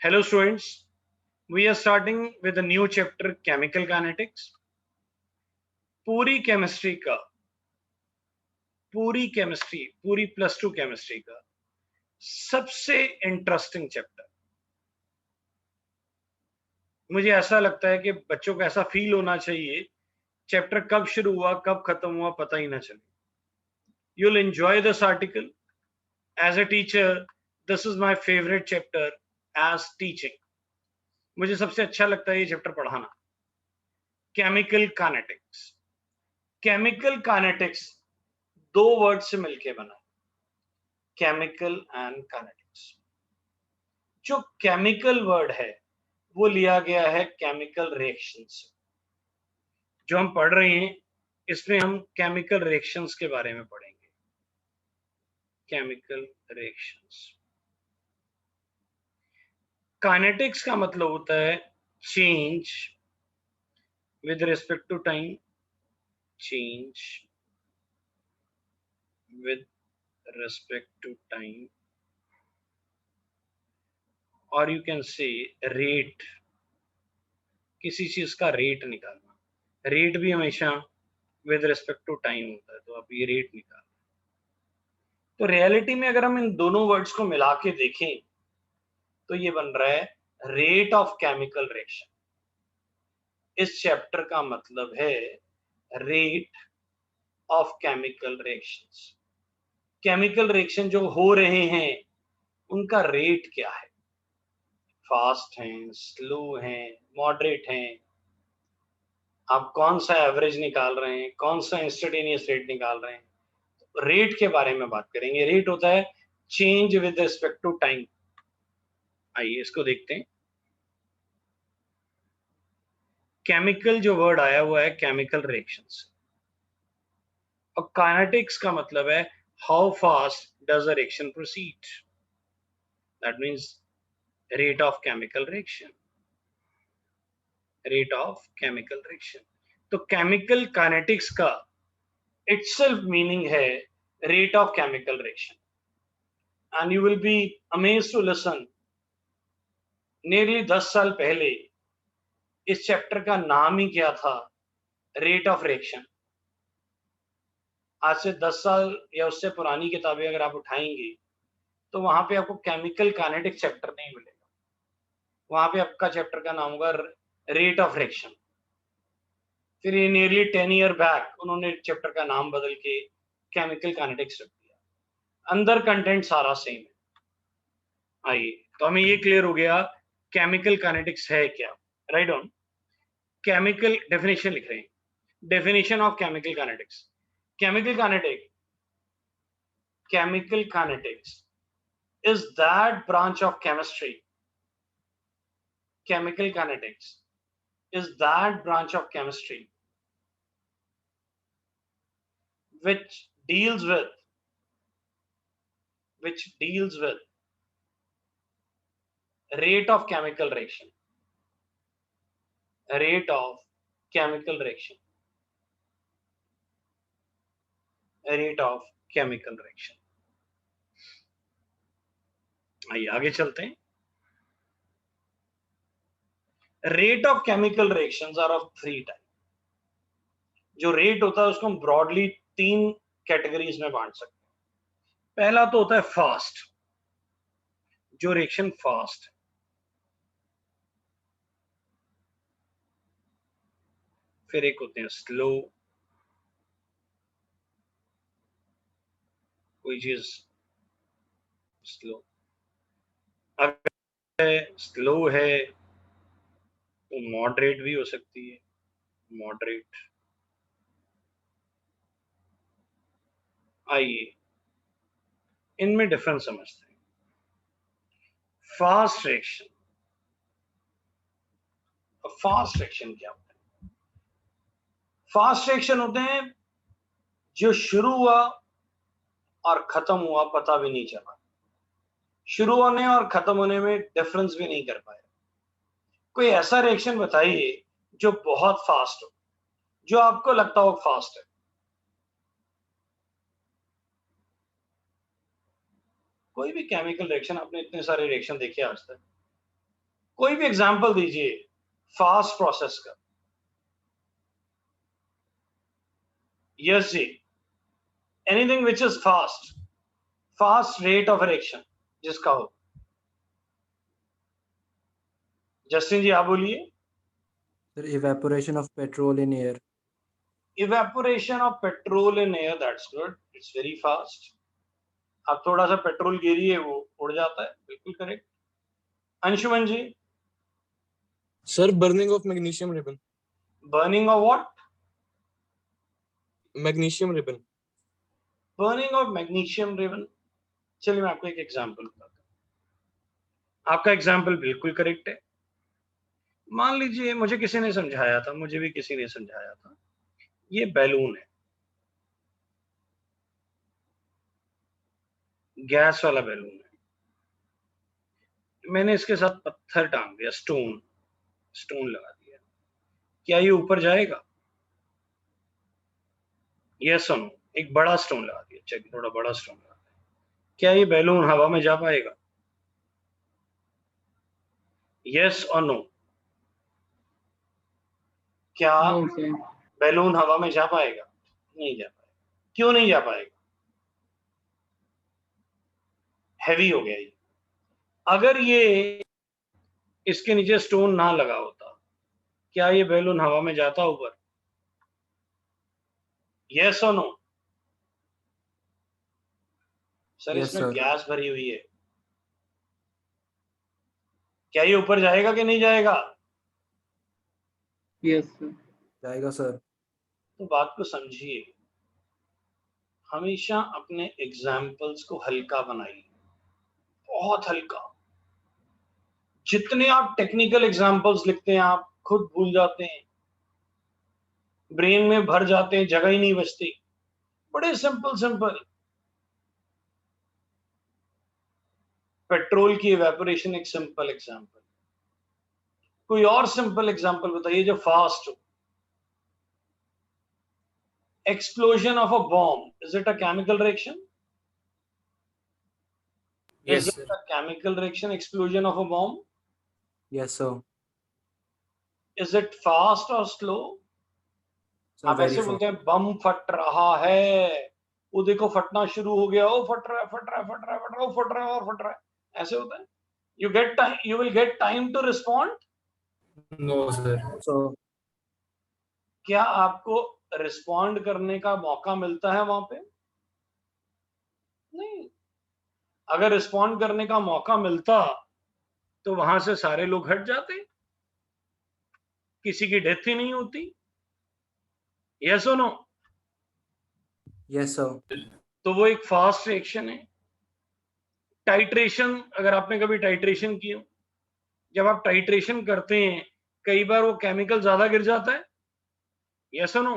Hello students, we are starting with a new chapter chemical kinetics. पूरी chemistry का पूरी +2 chemistry का सबसे इंटरेस्टिंग चैप्टर। मुझे ऐसा लगता है कि बच्चों को ऐसा फील होना चाहिए चैप्टर कब शुरू हुआ कब खत्म हुआ पता ही ना चले। You'll enjoy this article. As a teacher, this is my favorite chapter as teaching. मुझे सबसे अच्छा लगता है ये चैप्टर पढ़ाना। Chemical kinetics. केमिकल काइनेटिक्स दो वर्ड से मिलके बना, केमिकल एंड काइनेटिक्स। जो केमिकल वर्ड है वो लिया गया है केमिकल रिएक्शन से। जो हम पढ़ रहे हैं इसमें हम केमिकल रिएक्शंस के बारे में पढ़ेंगे। Chemical reactions. काइनेटिक्स का मतलब होता है change with respect to time, change with respect to time, और यू कैन से रेट, किसी चीज का रेट निकालना। रेट भी हमेशा विद रिस्पेक्ट टू टाइम होता है, तो आप ये रेट निकाल। तो रियलिटी में अगर हम इन दोनों वर्ड्स को मिला के देखें तो ये बन रहा है रेट ऑफ केमिकल रिएक्शन। इस चैप्टर का मतलब है rate of chemical reactions. Chemical reaction जो हो रहे हैं उनका रेट क्या है, फास्ट हैं, स्लो हैं, मॉडरेट हैं, आप कौन सा एवरेज निकाल रहे हैं, कौन सा इंस्टेंटेनियस रेट निकाल रहे हैं। रेट के बारे में बात करेंगे। रेट होता है change with respect to time. आइए इसको देखते हैं। केमिकल जो वर्ड आया हुआ है केमिकल रिएक्शंस, और काइनेटिक्स का मतलब है how fast does a reaction proceed, that means rate of chemical reaction, rate of chemical reaction. तो केमिकल काइनेटिक्स का इटसेल्फ मीनिंग है rate of chemical reaction. And you will be amazed to listen, nearly 10 साल पहले इस chapter का नाम ही क्या था, रेट ऑफ रिएक्शन। आज से 10 साल या उससे पुरानी किताबें अगर आप उठाएंगे तो वहां पे आपको केमिकल काइनेटिक्स चैप्टर नहीं मिलेगा, वहां पे आपका चैप्टर का नाम होगा रेट ऑफ रिएक्शन। फिर ये नियरली 10 ईयर बैक उन्होंने चैप्टर का नाम बदल के केमिकल काइनेटिक्स रख दिया। अंदर कंटेंट सारा सेम है। आइए तो हमें ये क्लियर हो गया केमिकल काइनेटिक्स है क्या। Right on. केमिकल डेफिनेशन लिख रहे हैं, definition of chemical kinetics. Chemical kinetics is that branch of chemistry, chemical kinetics is that branch of chemistry which deals with rate of chemical reaction, rate of chemical reaction, rate of chemical reaction। आइए आगे चलते हैं। Rate of chemical reactions are of 3 type. जो rate होता है उसको हम broadly 3 categories में बांट सकते हैं। पहला तो होता है फास्ट, जो रिएक्शन फास्ट है। फिर एक होते हैं स्लो, कोई चीज स्लो, अगर स्लो है तो मॉडरेट भी हो सकती है, मॉडरेट। आइए इनमें डिफरेंस समझते हैं। फास्ट रिएक्शन, फास्ट रिएक्शन क्या होता है? फास्ट रिएक्शन होते हैं जो शुरू हुआ और खत्म हुआ पता भी नहीं चला, शुरू होने और खत्म होने में डिफरेंस भी नहीं कर पाए। कोई ऐसा रिएक्शन बताइए जो बहुत फास्ट हो, जो आपको लगता हो फास्ट है। कोई भी केमिकल रिएक्शन, आपने इतने सारे रिएक्शन देखे आज तक, कोई भी एग्जांपल दीजिए फास्ट प्रोसेस का। यस जी, anything which is fast, fast rate of reaction जिसका हो। जस्टिन जी आप बोलिए। Sir, evaporation of petrol in air. Evaporation of petrol in air, that's good, it's very fast। आप थोड़ा सा पेट्रोल गिरिए वो उड़ जाता है, बिल्कुल correct. Anshuman ji. Sir, burning of magnesium ribbon. Burning of what? Magnesium ribbon. Burning of magnesium ribbon. चलिए मैं आपको एक एग्जांपल बताता हूँ। आपका एग्जांपल बिल्कुल करेक्ट है। मान लीजिए मुझे किसी ने समझाया था, मुझे भी किसी ने समझाया था, ये बैलून है, गैस वाला बैलून है। मैंने इसके साथ पत्थर टांग दिया, स्टोन लगा दिया, क्या ये ऊपर जाएगा? यस और नो? एक बड़ा स्टोन लगा दिया, चलिए थोड़ा बड़ा स्टोन लगा दिया, क्या ये बैलून हवा में जा पाएगा? यस और नो? क्या बैलून हवा में जा पाएगा? नहीं जा पाएगा। क्यों नहीं जा पाएगा? हैवी हो गया ये। अगर ये इसके नीचे स्टोन ना लगा होता, क्या ये बैलून हवा में जाता ऊपर? यस और नो? सर Yes, इसमें sir. गैस भरी हुई है, क्या ये ऊपर जाएगा कि नहीं जाएगा? Yes sir. जाएगा सर। तो बात को समझिए, हमेशा अपने एग्जाम्पल्स को हल्का बनाइए, बहुत हल्का। जितने आप टेक्निकल एग्जाम्पल्स लिखते हैं आप खुद भूल जाते हैं, ब्रेन में भर जाते हैं, जगह ही नहीं बचती। बड़े सिंपल पेट्रोल की इवेपोरेशन एक सिंपल एग्जाम्पल। कोई और सिंपल एग्जाम्पल बताइए जो फास्ट हो। Explosion of a bomb, is it a chemical reaction? Yes, Is sir. it a chemical reaction, explosion of a bomb? Yes, sir. Is it fast or slow? Sir, आप very ऐसे fast. बोलते हैं बम फट रहा है, वो देखो फटना शुरू हो गया, ओ फट रहा है, फट रहा है, फट रहा है, फट रहा है, फट रहा है और फट रहा है, ऐसे होता है। You get time, you will get time to respond। No, sir. So, क्या आपको रिस्पॉन्ड करने का मौका मिलता है वहां पे? नहीं। अगर रिस्पॉन्ड करने का मौका मिलता तो वहां से सारे लोग हट जाते, किसी की डेथ ही नहीं होती। यस और नो? yes, sir. तो वो एक फास्ट रिएक्शन है। टाइट्रेशन, अगर आपने कभी टाइट्रेशन की हो, जब आप टाइट्रेशन करते हैं कई बार वो केमिकल ज्यादा गिर जाता है। यस और नो?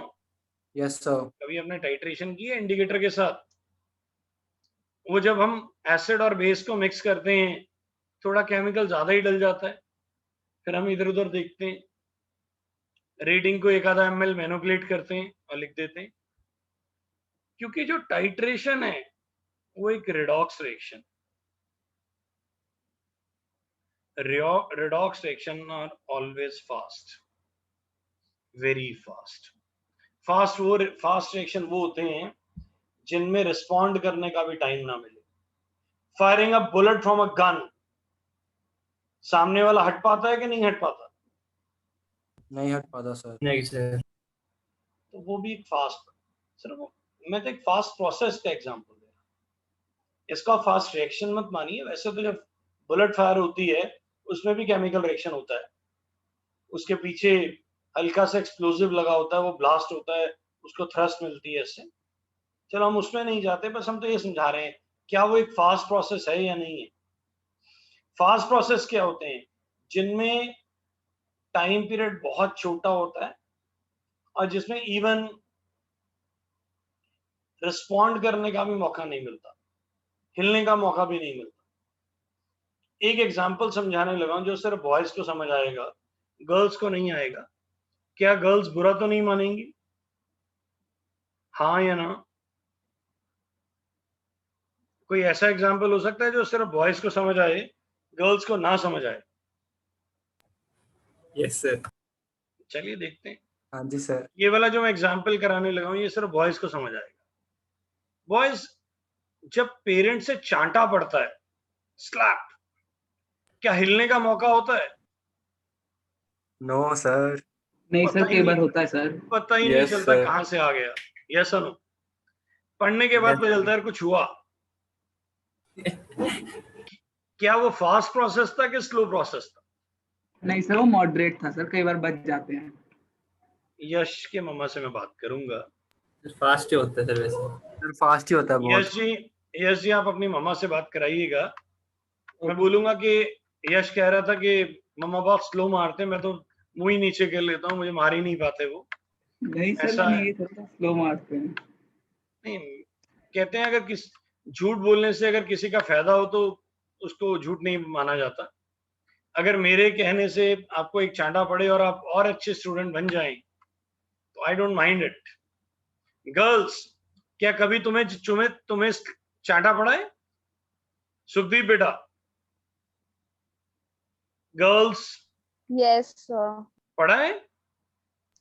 Yes, sir. कभी आपने टाइट्रेशन की है इंडिकेटर के साथ? वो जब हम एसिड और बेस को मिक्स करते हैं थोड़ा केमिकल ज्यादा ही डल जाता है, फिर हम इधर उधर देखते हैं, रीडिंग को एक आधा ml मैनिपुलेट करते हैं और लिख देते हैं, क्योंकि जो टाइट्रेशन है वो एक redox reaction. redox reaction are always fast, very fast। Fast reaction वो होते हैं जिनमें रिस्पॉन्ड करने का भी टाइम ना मिले। Firing a bullet from a gun, सामने वाला हट पाता है कि नहीं हट पाता? नहीं हट पाता सर। नहीं, sir. तो वो भी फास्ट। सर वो मैं तो एक फास्ट प्रोसेस का एग्जांपल दे रहा हूं, इसका फास्ट रिएक्शन मत मानिए। वैसे तो जब बुलेट फायर होती है उसमें भी केमिकल रिएक्शन होता है, उसके पीछे हल्का सा एक्सप्लोजिव लगा होता है, वो ब्लास्ट होता है, उसको थ्रस्ट मिलती है इससे। चलो हम उसमें नहीं जाते, बस हम तो ये समझा रहे हैं क्या वो एक फास्ट प्रोसेस है या नहीं है। फास्ट प्रोसेस क्या होते हैं? जिनमें टाइम पीरियड बहुत छोटा होता है और जिसमें इवन रिस्पॉन्ड करने का भी मौका नहीं मिलता, हिलने का मौका भी नहीं मिलता। एक एग्जांपल समझाने लगा हूं जो सिर्फ बॉयज को समझ आएगा, गर्ल्स को नहीं आएगा। क्या गर्ल्स बुरा तो नहीं मानेंगी? हाँ या ना? कोई ऐसा एग्जांपल हो सकता है जो सिर्फ बॉयज को समझ आए, गर्ल्स को ना समझ आए? Yes sir. चलिए देखते हैं। हाँ जी सर। ये वाला जो मैं एग्जाम्पल कराने लगा हूँ ये सिर्फ बॉयज को समझ आएगा। बॉयज, जब पेरेंट से चांटा पड़ता है, स्लैप, क्या हिलने का मौका होता है? No sir. नहीं पता सर, ही कई बार नहीं, होता है सर। पता ही नहीं Yes, चलता sir. कहां से आ गया। यस और नो? पढ़ने के बाद Yes, पता चलता है कुछ हुआ। क्या वो फास्ट प्रोसेस था कि स्लो प्रोसेस था? नहीं सर, वो मॉडरेट था सर, कई बार बच जाते हैं। यश के मम्मा से मैं बात करूंगा। फास्ट ही होता है सर वैसे। सर फास्ट ही होता है बहुत। यश जी आप अपनी मम्मा से बात कराइएगा। मैं बोलूंगा कि यश कह रहा था कि मम्मा बहुत स्लो मारते हैं, मैं तो मुंह ही नीचे कर लेता हूँ, मुझे मार ही नहीं पाते वो। नहीं सर, ऐसा मैं है। नहीं थोड़ा स्लो मारते हैं। नहीं, कहते हैं अगर झूठ बोलने से अगर किसी का फायदा हो तो उसको झूठ नहीं माना जाता। अगर मेरे कहने से आपको एक चांटा पड़े और आप और अच्छे स्टूडेंट बन जाएं तो I don't mind it. Girls, क्या कभी तुम्हें चांटा पड़ा है? सुखदीप बेटा, गर्ल्स यस सर। पढ़ा है?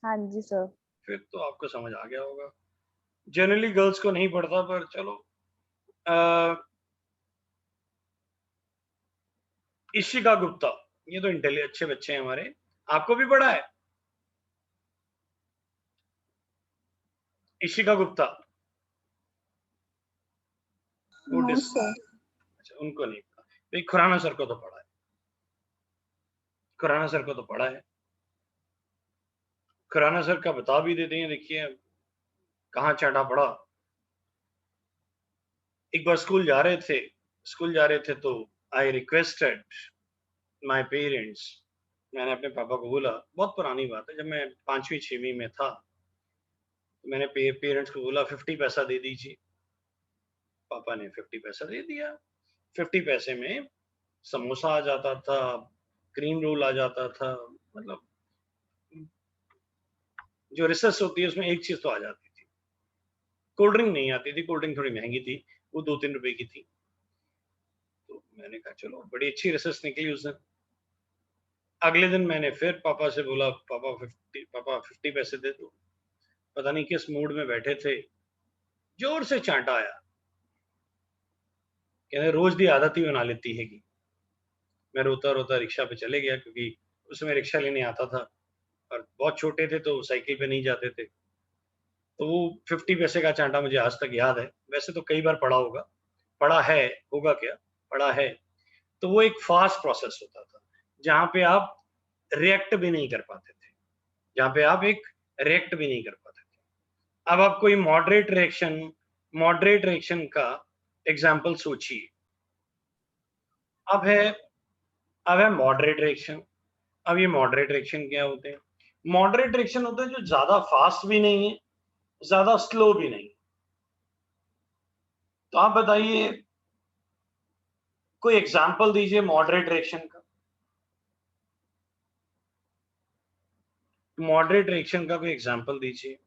हाँ जी सर। फिर तो आपको समझ आ गया होगा। जनरली गर्ल्स को नहीं पढ़ता, पर चलो। इशिका गुप्ता, ये तो इंटेलिजेंट अच्छे बच्चे हैं हमारे। आपको भी पढ़ा है? इशिका गुप्ता वो नो सर। अच्छा, उनको नहीं पढ़ा। भाई खुराना सर को तो पढ़ा है। खुराना सर को तो पढ़ा है। खुराना सर का बता भी देते हैं। देखिए कहाँ चाटा पड़ा। एक बार स्कूल जा रहे थे तो आई रिक्वेस्टेड माय पेरेंट्स। मैंने अपने पापा को बोला, बहुत पुरानी बात है, जब मैं 5वीं 6वीं में था, तो मैंने पेरेंट्स को बोला 50 पैसा दे दीजिए। पापा ने 50 पैसा दे दिया। 50 पैसे में समोसा आ जाता था, क्रीम रोल आ जाता था, मतलब जो रिसर्च होती है उसमें एक चीज तो आ जाती थी। कोल्ड ड्रिंक नहीं आती थी, कोल्ड ड्रिंक थोड़ी महंगी थी, वो 2-3 रुपए की थी। तो मैंने कहा चलो, बड़ी अच्छी रिसर्च निकली उस दिन। अगले दिन मैंने फिर पापा से बोला, पापा 50 पैसे दे दो। पता नहीं किस मूड में बैठे थे, जोर से चांटा आया। कहने रोज दी आदत ही बना लेती है कि। मैं रोता रोता रिक्शा पे चले गया, क्योंकि उसमें रिक्शा लेने आता था और बहुत छोटे थे तो साइकिल पे नहीं जाते थे। तो वो 50 पैसे का चांटा मुझे आज तक याद है। वैसे तो कई बार पढ़ा होगा, पढ़ा है, होगा क्या, पढ़ा है। तो वो एक फास्ट प्रोसेस होता था जहां पे आप रिएक्ट भी नहीं कर पाते थे, जहां पे आप एक रिएक्ट भी नहीं कर पाते थे। अब आप कोई मॉडरेट रिएक्शन का एग्जाम्पल सोचिए। अब है मॉडरेट रिएक्शन। अब ये मॉडरेट रिएक्शन क्या होते हैं? मॉडरेट रिएक्शन होते हैं जो ज्यादा फास्ट भी नहीं है, ज्यादा स्लो भी नहीं। तो आप बताइए, कोई एग्जाम्पल दीजिए मॉडरेट रिएक्शन का। मॉडरेट रिएक्शन का कोई एग्जाम्पल दीजिए।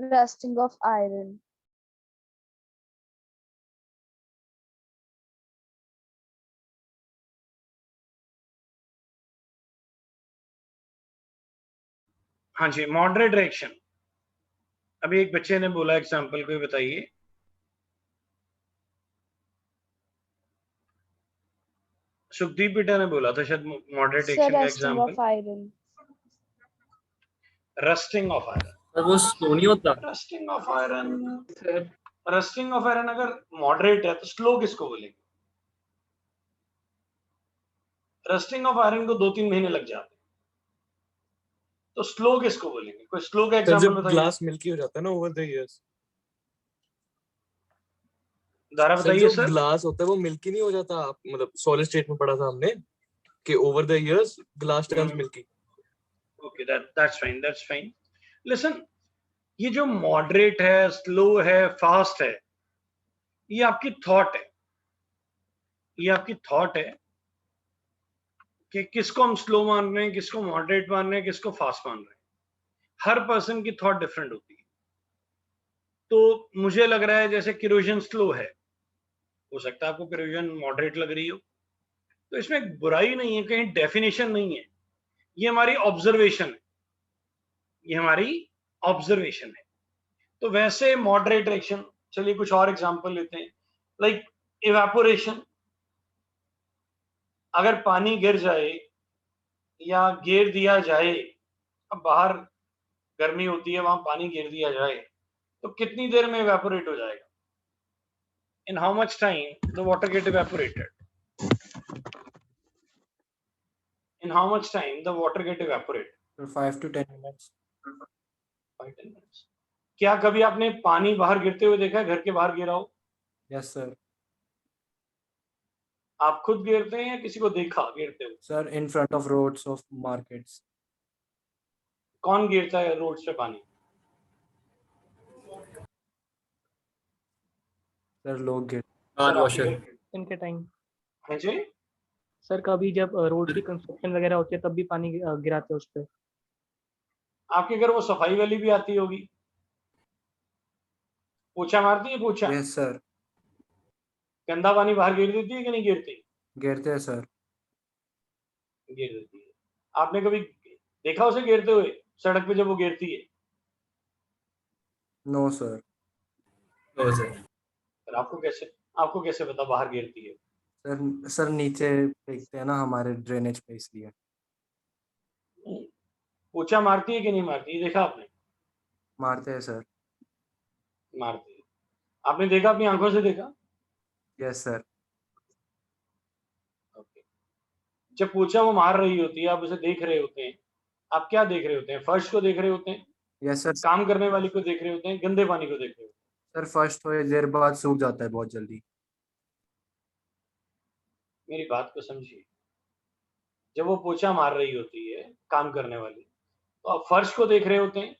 Rusting of iron. हाँ जी, मॉडरेट रिएक्शन। अभी एक बच्चे ने बोला एग्जाम्पल, कोई बताइए। सुखदीप बेटा ने बोला था शायद मॉडरेट सर रिएक्शन का rusting example. Of iron. Rusting of iron. पर वो स्लो नहीं होता। Rusting of iron. Sir rusting of iron अगर मॉडरेट है तो स्लो किसको बोलेंगे? रस्टिंग ऑफ आयरन को 2-3 महीने लग जाते हैं, तो स्लो किसको बोलेंगे? कोई स्लो का सर एग्जाम्पल जब बताइए। ग्लास मिल्की हो जाता है ना over the years. Dara sir बताइए जो सर। ग्लास होता है वो मिल्की नहीं हो जाता, मतलब सॉलिड स्टेट में पढ़ा था हमने कि over the years glass turns milky. Okay, that's fine. Listen, ये जो मॉडरेट है, स्लो है, फास्ट है, ये आपकी थॉट है। ये आपकी थॉट है कि किसको हम स्लो मान रहे हैं, किसको मॉडरेट मान रहे हैं, किसको फास्ट मान रहे हैं। हर पर्सन की थॉट डिफरेंट होती है। तो मुझे लग रहा है जैसे किरोजन स्लो है, हो सकता है आपको किरोजन मॉडरेट लग रही हो, तो इसमें बुराई नहीं है, कहीं डेफिनेशन नहीं है, ये हमारी ऑब्जर्वेशन है, ये हमारी ऑब्जर्वेशन है। तो वैसे मॉडरेट रिएक्शन, चलिए कुछ और एग्जांपल लेते हैं, लाइक इवेपोरेशन। अगर पानी गिर जाए या गिर दिया जाए, अब बाहर गर्मी होती है, वहां पानी गिर दिया जाए तो कितनी देर में इवेपोरेट हो जाएगा? In how much time the water get evaporated? In how much time the water get evaporated? So 5 to 10 minutes. 5-10 minutes। क्या कभी आपने पानी बाहर गिरते हुए देखा है, घर के बाहर गिरा हो? Yes, sir. आप खुद गिरते हैं या किसी को देखा गिरते हुए? Sir, in front of roads of markets. कौन गिरता है रोड से पानी? Sir, लोग गिर. कार सर, आप वॉशर। इनके टाइम हाँ जी, सर कभी जब रोड की कंस्ट्रक्शन वगैरह होती है तब भी पानी गिराते हैं उस पे। आपके घर वो सफाई वाली भी आती होगी, पोछा मारती है, पोछा Yes, sir. गंदा पानी बाहर गिर देती है कि नहीं गिरती? गिरते हैं सर. गिर देती है। आपने कभी देखा उसे गिरते हुए सड़क पे जब वो गिरती है? No, sir. ओ सर। फिर आपको कैसे पता बाहर गिरती है? सर नीचे फेंकते हैं ना हमारे ड्रेनेज पे, इसलिए. पोछा मारती है कि नहीं मारती है, देखा आपने? मारते हैं सर. मारती है। आपने देखा, अपनी आंखों से देखा? Yes, sir. ओके। जब पोछा वो मार रही होती है, आप उसे देख रहे होते हैं, आप क्या देख रहे होते हैं? फर्श को देख रहे होते हैं, Yes, sir. काम करने वाली को देख रहे होते हैं, गंदे पानी को देख रहे होते हैं? सर फर्स्ट थोड़ी देर बाद सूख जाता है बहुत जल्दी. मेरी बात को समझिए। जब वो पोछा मार रही होती है काम करने वाली, तो आप फर्श को देख रहे होते हैं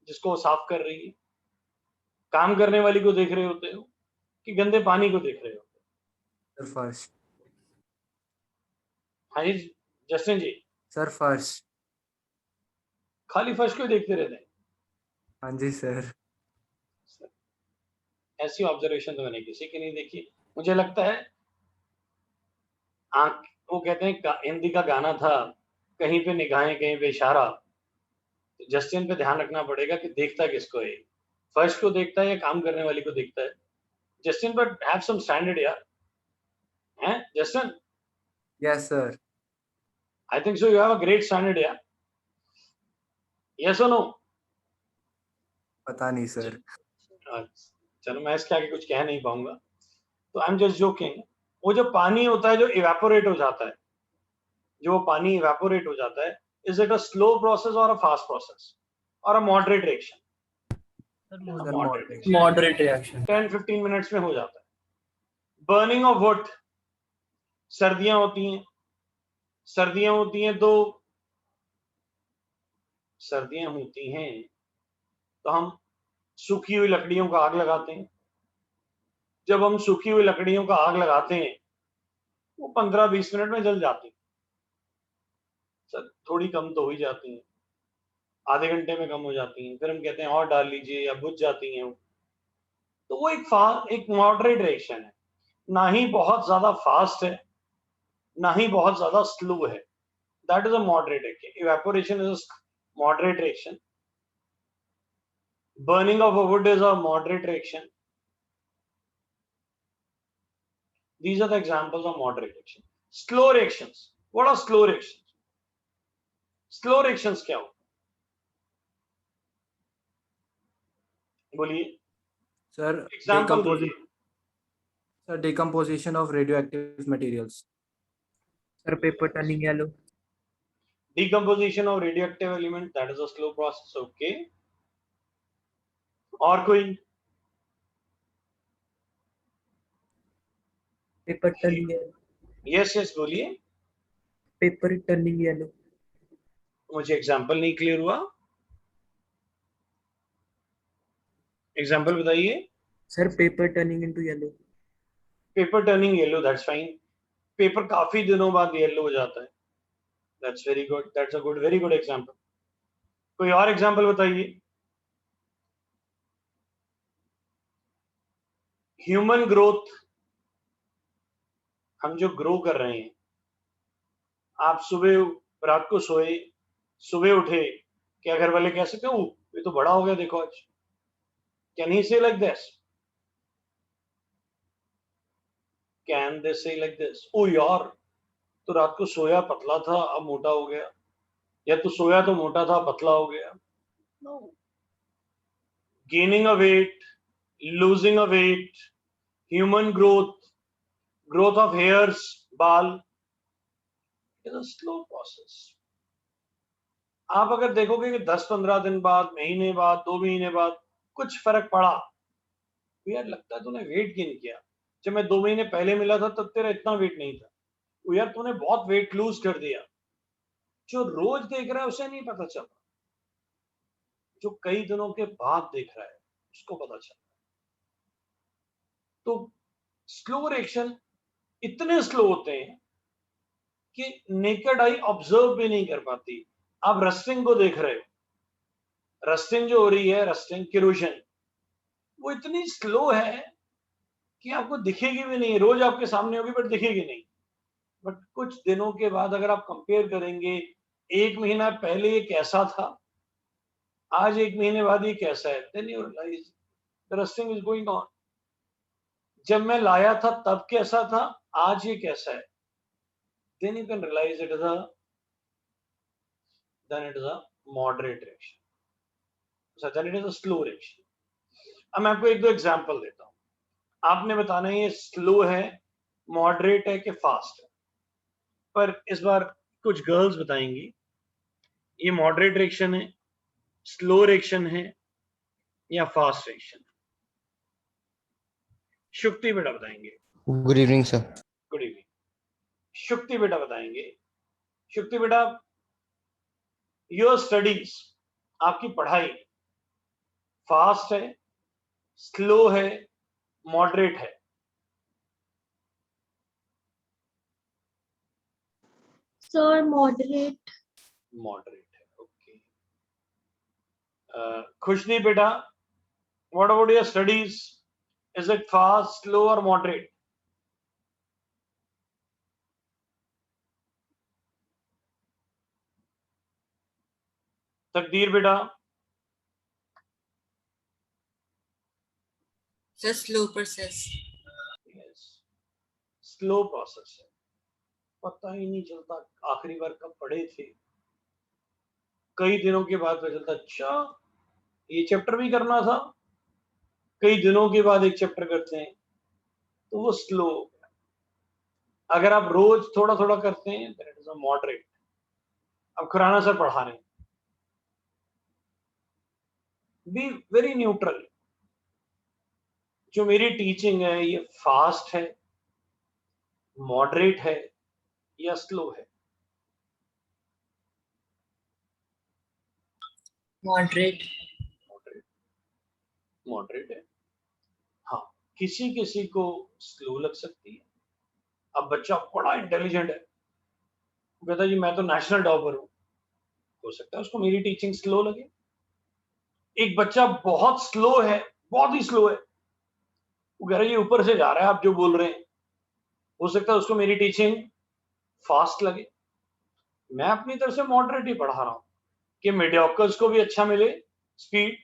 जिसको वो साफ कर रही है, काम करने वाली को देख रहे होते हो कि गंदे पानी को देख रहे होते हो? Sir first. हाँ जी जस्टिन जी, सर फर्स्ट. खाली फर्श को देखते रहते हैं? हाँ जी सर. ऐसी ऑब्जर्वेशन तो मैंने किसी की नहीं देखी। मुझे लगता है आंख, वो कहते हैं हिंदी का गाना था, कहीं पे निगाहें कहीं पे इशारा। तो जस्टिन पे ध्यान रखना पड़ेगा कि देखता किसको है, फर्श को देखता है या काम करने वाली को देखता है? Justin, but have some standard यार, हैं Justin? Yes sir. I think so, you have a great standard यार। यस और नो? पता नहीं सर. चलो मैं इसके आगे कुछ कह नहीं पाऊंगा, तो आई एम जस्ट जोकिंग। वो जो पानी होता है जो इवेपोरेट हो जाता है, जो पानी इवेपोरेट हो जाता है, is it a slow process और अ फास्ट प्रोसेस और अ moderate reaction? Moderate. Moderate reaction. 10-15 minutes में हो जाता है। बर्निंग ऑफ वुड, सर्दियां होती हैं, तो सर्दियां होती हैं तो हम सूखी हुई लकड़ियों का आग लगाते हैं। जब हम सूखी हुई लकड़ियों का आग लगाते हैं, वो 15-20 मिनट में जल जाती है। सर थोड़ी कम तो हो ही जाती हैं, आधे घंटे में कम हो जाती हैं, फिर हम कहते हैं और डाल लीजिए, या बुझ जाती हैं। तो वो एक मॉडरेट रिएक्शन है, ना ही बहुत ज्यादा फास्ट है, ना ही बहुत ज्यादा स्लो है। That is a moderate reaction. Evaporation is a moderate reaction, burning of a wood is a moderate reaction. These are the examples of moderate reaction. Slow reactions, what are slow reactions? Slow reactions क्या हो, बोलिए, sir example दीजिए। Sir decomposition of radioactive materials. Sir paper turning yellow. Decomposition of radioactive element, that is a slow process, okay. और कोई? Paper turning yellow. Yes yes बोलिए। Paper turning yellow. मुझे example नहीं clear हुआ, example बताइए। Sir paper turning into yellow. Paper turning yellow, that's fine. Paper काफी दिनों बाद येलो हो जाता है, that's very good, that's a good, very good example. कोई और एग्जांपल बताइए। ह्यूमन ग्रोथ, हम जो ग्रो कर रहे हैं, आप सुबह रात को सोए, सुबह उठे, क्या घर वाले कह सकते हो ये तो बड़ा हो गया देखो आज? कैन ही से लाइक दिस? कैन दे से लाइक दिस? ओ यार, तो रात को सोया पतला था अब मोटा हो गया, या तो सोया तो मोटा था पतला हो गया? No. Gaining a weight, losing a weight, human growth, growth of hairs, बाल, is a slow process. आप अगर देखोगे कि 10-15 दिन बाद, महीने बाद, 2 महीने बाद कुछ फर्क पड़ा, तो यार लगता है तूने वेट गेन किया। जब मैं 2 महीने पहले मिला था तब तेरा इतना वेट नहीं था, तो यार तूने बहुत वेट लूज कर दिया। जो रोज देख रहा है उसे नहीं पता चल रहा, जो कई दिनों के बाद देख रहा है उसको पता चल रहा है। तो स्लो रिएक्शन इतने स्लो होते हैं कि नेकेड आई ऑब्जर्व भी नहीं कर पाती। आप रस्टिंग को देख रहे हो, रस्टिंग जो हो रही है, रस्टिंग किरोशन, वो इतनी स्लो है कि आपको दिखेगी भी नहीं, रोज आपके सामने होगी बट दिखेगी नहीं। बट कुछ दिनों के बाद अगर आप कंपेयर करेंगे, 1 महीना पहले ये कैसा था, आज 1 महीने बाद ये कैसा है, then you realise the rusting is going on. जब मैं लाया था तब कैसा था, आज ये कैसा है, then you can realize it is a moderate reaction, so then it is a slow reaction. अब मैं आपको एक दो एग्जांपल देता हूं, आपने बताना है ये स्लो है, मॉडरेट है कि फास्ट है। पर इस बार कुछ गर्ल्स बताएंगी ये मॉडरेट रिएक्शन है, स्लो रिएक्शन है या फास्ट रिएक्शन है। शुक्ति बेटा बताएंगे। Good evening sir. Good evening. Shukti बेटा बताएंगे। शुक्ति बेटा, योर स्टडीज, आपकी पढ़ाई फास्ट है, स्लो है, मॉडरेट है? Sir moderate. मॉडरेट है, ओके। खुशदीप बेटा, what about your studies, is it fast, slow और मॉडरेट? तकदीर बेटा? Sir slow process. Yes, slow process है, पता ही नहीं चलता आखिरी बार कब पढ़े थे, कई दिनों के बाद पता चलता अच्छा ये चैप्टर भी करना था, कई दिनों के बाद एक चैप्टर करते हैं, तो वो स्लो हो गया। अगर आप रोज थोड़ा थोड़ा करते हैं, then it is a moderate। अब खुराना सर पढ़ा रहे हैं, बी वेरी न्यूट्रल। जो मेरी टीचिंग है ये फास्ट है, मॉडरेट है या स्लो है? मॉडरेट। मॉडरेट, मॉडरेट है। हाँ, किसी किसी को स्लो लग सकती है। अब बच्चा बड़ा इंटेलिजेंट है, कहता जी मैं तो नेशनल टॉपर हूं, हो सकता है उसको मेरी टीचिंग स्लो लगे। एक बच्चा बहुत स्लो है, बहुत ही स्लो है, वो कह रहा है ये ऊपर से जा रहा है आप जो बोल रहे हैं, हो सकता है उसको मेरी टीचिंग फास्ट लगे। मैं अपनी तरफ से मॉडरेट ही पढ़ा रहा हूं कि मीडियोकर्स को भी अच्छा मिले स्पीड,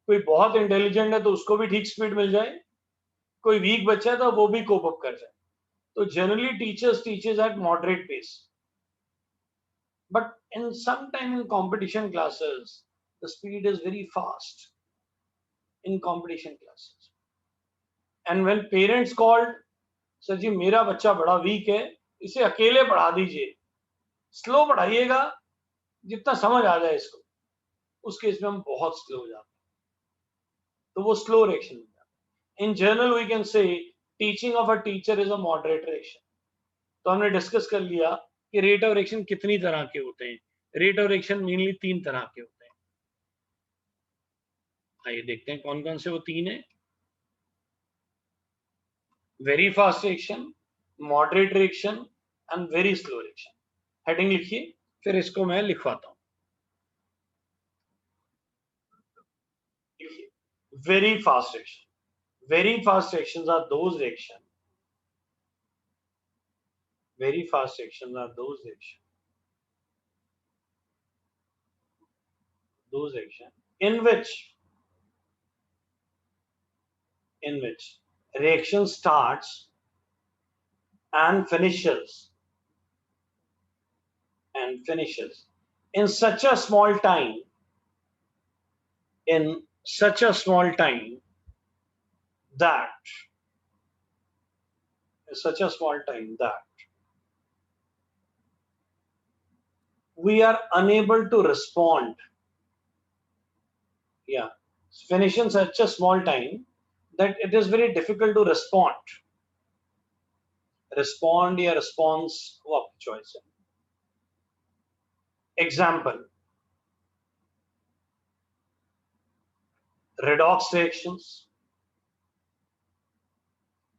कोई बहुत इंटेलिजेंट है तो उसको भी ठीक स्पीड मिल जाए, कोई वीक बच्चा है तो वो भी कोप अप कर जाए। तो generally teachers teaches at moderate pace, but in some time in competition classes the speed is very fast in competition classes. And when parents called, sir ji मेरा बच्चा बड़ा वीक है, इसे अकेले पढ़ा दीजिए, स्लो पढ़ाइएगा जितना समझ आ जाए इसको, उस केस में हम बहुत स्लो हो जाते हैं, तो वो स्लो रिएक्शन हो जाता है। In general we can say teaching of a teacher is a moderate reaction. तो हमने डिस्कस कर लिया कि रेट ऑफ रिएक्शन कितनी तरह के होते हैं। रेट ऑफ रिएक्शन मेनली 3 तरह के होते हैं। आइए देखते हैं कौन कौन से वो 3 है। Very fast reaction, moderate reaction and very slow reaction. Heading लिखिए, फिर इसको मैं लिखवाता हूं। Very fast reaction. Very fast reactions are those reactions very fast reactions are those reactions in which reaction starts and finishes in such a small time that we are unable to respond. Yeah, finish in such a small time that it is very difficult to respond या response वो आपकी choice है. Example, redox reactions.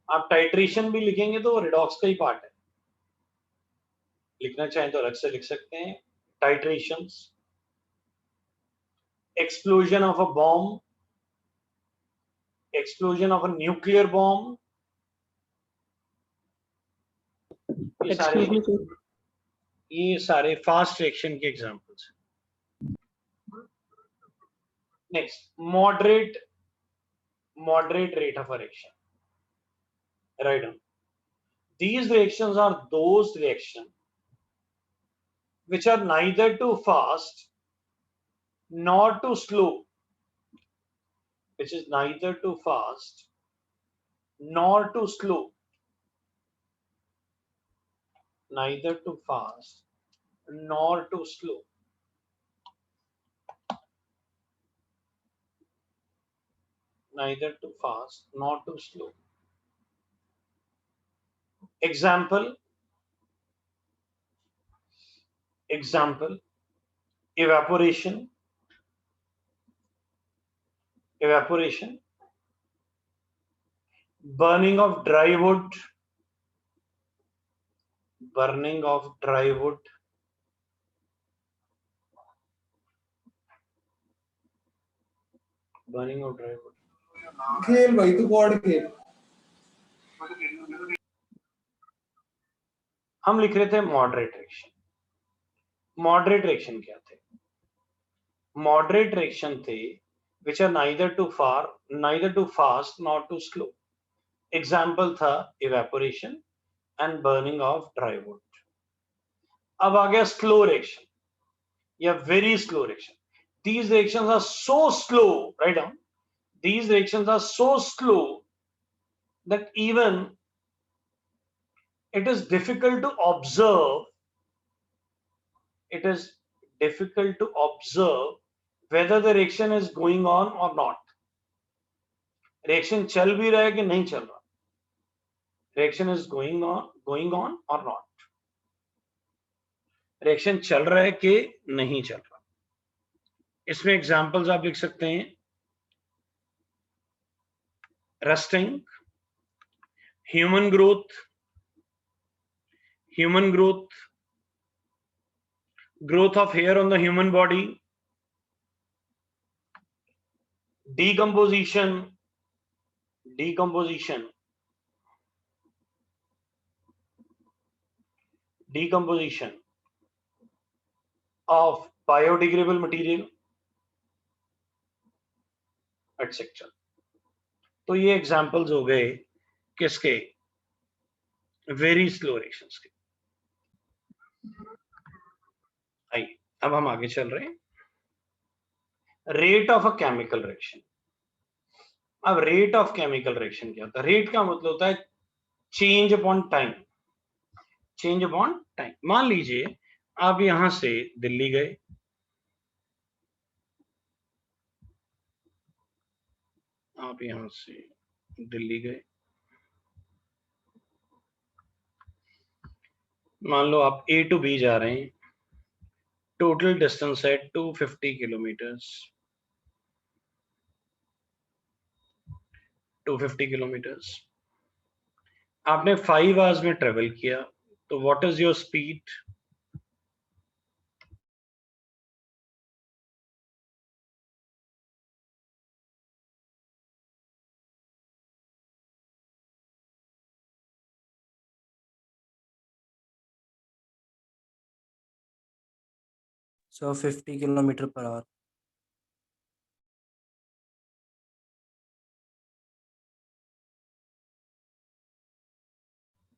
आप titration भी लिखेंगे तो redox का ही part है, लिखना चाहें तो अलग से लिख सकते हैं. Titrations, explosion of a bomb, explosion of a nuclear bomb, Excuse me, sir. ये सारे फास्ट रिएक्शन के examples. Next, moderate rate of a reaction. Write down. These reactions are those reactions which are neither too fast nor too slow. Which is neither too fast nor too slow. Neither too fast nor too slow. Neither too fast nor too slow. Example, evaporation, burning of dry wood, खेल भाई तू cord खेल. हम लिख रहे थे moderate reaction. Moderate reaction क्या थे? मॉडरेट रिएक्शन थे which are neither too fast nor too slow. Example था evaporation and burning of dry wood. अब आ गया slow reaction या very slow reaction. These reactions are so slow, write down. These reactions are so slow that even it is difficult to observe. It is difficult to observe whether the reaction is going on or not. Reaction चल भी रहा है कि नहीं चल रहा. Reaction is going on or not. Reaction चल रहा है कि नहीं चल रहा. इसमें एग्जांपल्स आप लिख सकते हैं. Rusting, human growth, growth of hair on the human body, decomposition of biodegradable material, etc. तो ये एग्जांपल्स हो गए किसके? वेरी स्लो रिएक्शंस के. आइए अब हम आगे चल रहे हैं. Rate of a chemical reaction. अब रेट ऑफ केमिकल रिएक्शन क्या होता है? रेट का मतलब होता है चेंज अपॉन टाइम. मान लीजिए आप यहां से दिल्ली गए, मान लो आप A to B जा रहे हैं. टोटल डिस्टेंस है 250 किलोमीटर्स. 250 किलोमीटर्स आपने 5 आवर्स में ट्रेवल किया, तो what is your speed? So 50 kilometer per hour.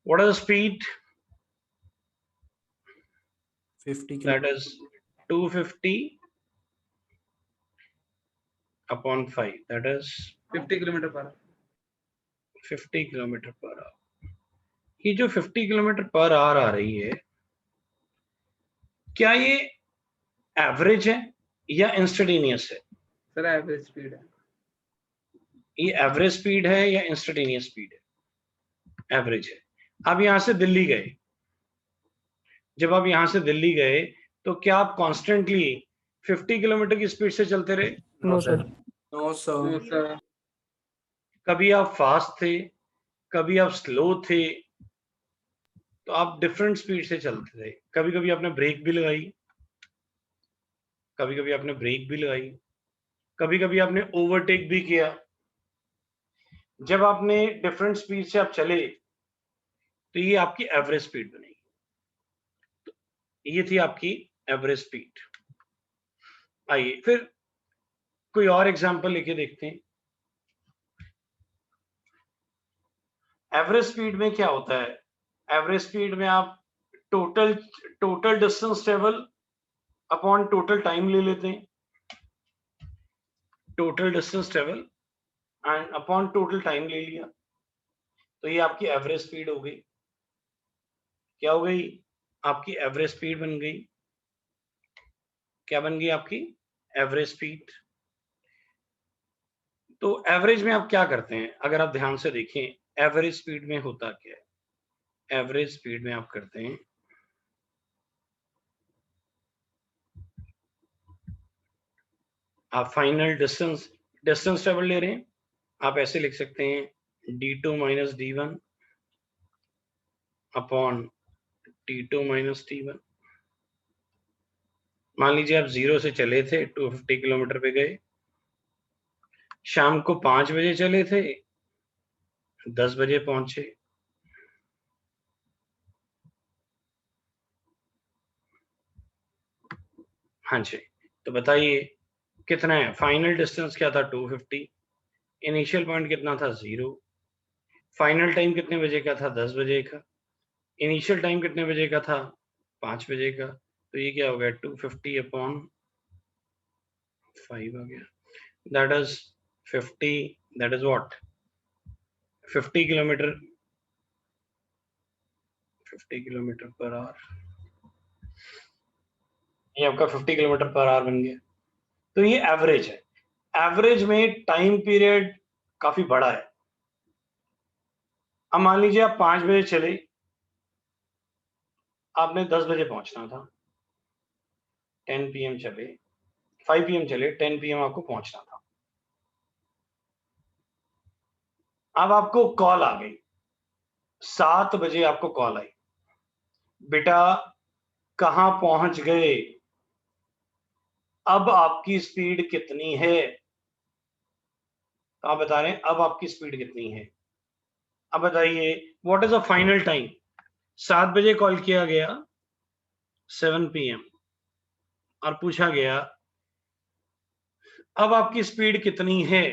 What is the speed? 50 That kilometer. is 250 upon 5. That is 50 kilometre पर 50 किलोमीटर पर आवर। ये जो 50 किलोमीटर पर आवर आ रही है, क्या ये एवरेज है या इंस्टेंटेनियस है? सर एवरेज स्पीड है। ये एवरेज स्पीड है या इंस्टेंटेनियस स्पीड है? एवरेज है। आप यहां से दिल्ली गए, जब आप यहां से दिल्ली गए तो क्या आप कॉन्स्टेंटली 50 किलोमीटर की स्पीड से चलते रहे? No sir. No, sir. तो सर कभी आप फास्ट थे, कभी आप स्लो थे, तो आप डिफरेंट स्पीड से चलते थे। कभी कभी आपने ब्रेक भी लगाई, कभी कभी आपने ब्रेक भी लगाई, कभी कभी आपने ओवरटेक भी किया। जब आपने डिफरेंट स्पीड से आप चले तो ये आपकी एवरेज स्पीड बनेगी। तो ये थी आपकी एवरेज स्पीड। आइए फिर कोई और एग्जांपल लेके देखते हैं। एवरेज स्पीड में क्या होता है? एवरेज स्पीड में आप total distance travel upon total time ले लेते हैं। Total distance travel and upon total time ले लिया, तो ये आपकी एवरेज स्पीड हो गई। क्या हो गई? आपकी एवरेज स्पीड बन गई। क्या बन गई आपकी? Average speed. तो एवरेज में आप क्या करते हैं? अगर आप ध्यान से देखें, एवरेज स्पीड में होता क्या है? एवरेज स्पीड में आप करते हैं, आप फाइनल डिस्टेंस ट्रेवल ले रहे हैं। आप ऐसे लिख सकते हैं d2 minus d1 upon t2 minus t1। मान लीजिए आप 0 से चले थे, 250 किलोमीटर पे गए, शाम को 5 बजे चले थे, 10 बजे पहुंचे। हाँ जी, तो बताइए कितना है? फाइनल डिस्टेंस क्या था? 250। इनिशियल पॉइंट कितना था? 0। फाइनल टाइम कितने बजे का था? 10 बजे का। इनिशियल टाइम कितने बजे का था? 5 बजे का। तो ये क्या हो गया? 250 अपॉन 5 आ गया। That is 50, that is what? 50 kilometre, 50 kilometre per hour. ये आपका 50 किलोमीटर पर आवर बन गया। तो ये एवरेज है। एवरेज में टाइम पीरियड काफी बड़ा है। अब मान लीजिए आप 5 बजे चले, आपने 10 बजे पहुंचना था। 10 PM चले, 5 PM चले, 10 PM आपको पहुंचना था। अब आपको कॉल आ गई, 7 बजे आपको कॉल आई, बेटा कहां पहुंच गए? अब आपकी स्पीड कितनी है? तो आप बता रहे हैं अब आपकी स्पीड कितनी है। अब बताइए what is the final time? 7 बजे कॉल किया गया, 7 PM, और पूछा गया अब आपकी स्पीड कितनी है।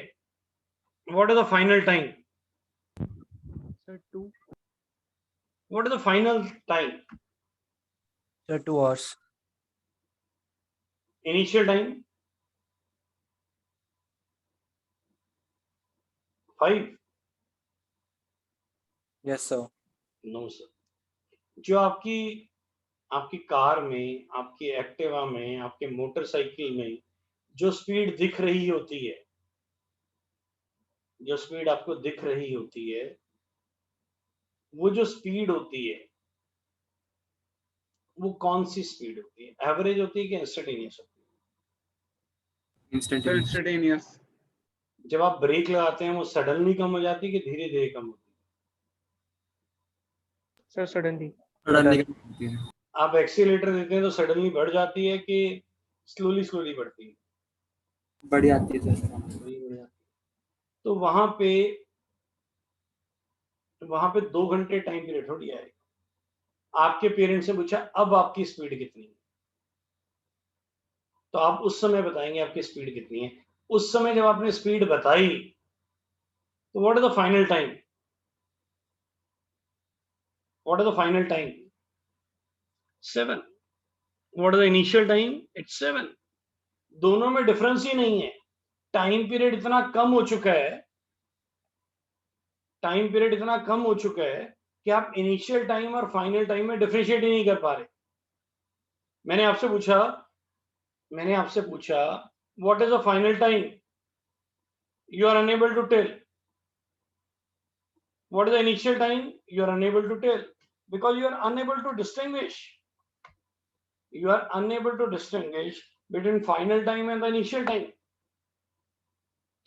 What is the final time? Sir 2। What is the final time? Sir, 2 hours. Initial time 5? Yes, sir. No sir. जो आपकी कार में, आपकी एक्टिवा में, आपके मोटरसाइकिल में जो स्पीड दिख रही होती है, जो स्पीड आपको दिख रही होती है, वो जो स्पीड होती है वो कौन सी स्पीड होती है? एवरेज होती है कि इंस्टेंटेनियस होती है? Sir instantaneous. जब आप ब्रेक लगाते हैं वो सडनली कम हो जाती है कि धीरे धीरे कम होती सर सडनली। है? आप एक्सीलेटर देते हैं तो सडनली बढ़ जाती है कि स्लोली बढ़ती है? बढ़ जाती है सर। वही बढ़ जाती है। तो वहां पे 2 घंटे टाइम पीरियड थोड़ी आएगा। आपके पेरेंट्स से पूछा अब आपकी स्पीड कितनी है? तो आप उस समय बताएंगे आपकी स्पीड कितनी है। उस समय जब आपने स्पीड बताई तो what is the final time, what is the final time? 7. What is the initial time? It's 7. दोनों में डिफरेंस ही नहीं है। टाइम पीरियड इतना कम हो चुका है, टाइम पीरियड इतना कम हो चुका है कि आप इनिशियल टाइम और फाइनल टाइम में डिफरेंशिएट ही नहीं कर पा रहे। मैंने आपसे पूछा what is the final time, you are unable to tell. What is the initial time? You are unable to tell because you are unable to distinguish. You are unable to distinguish between final time and the initial time.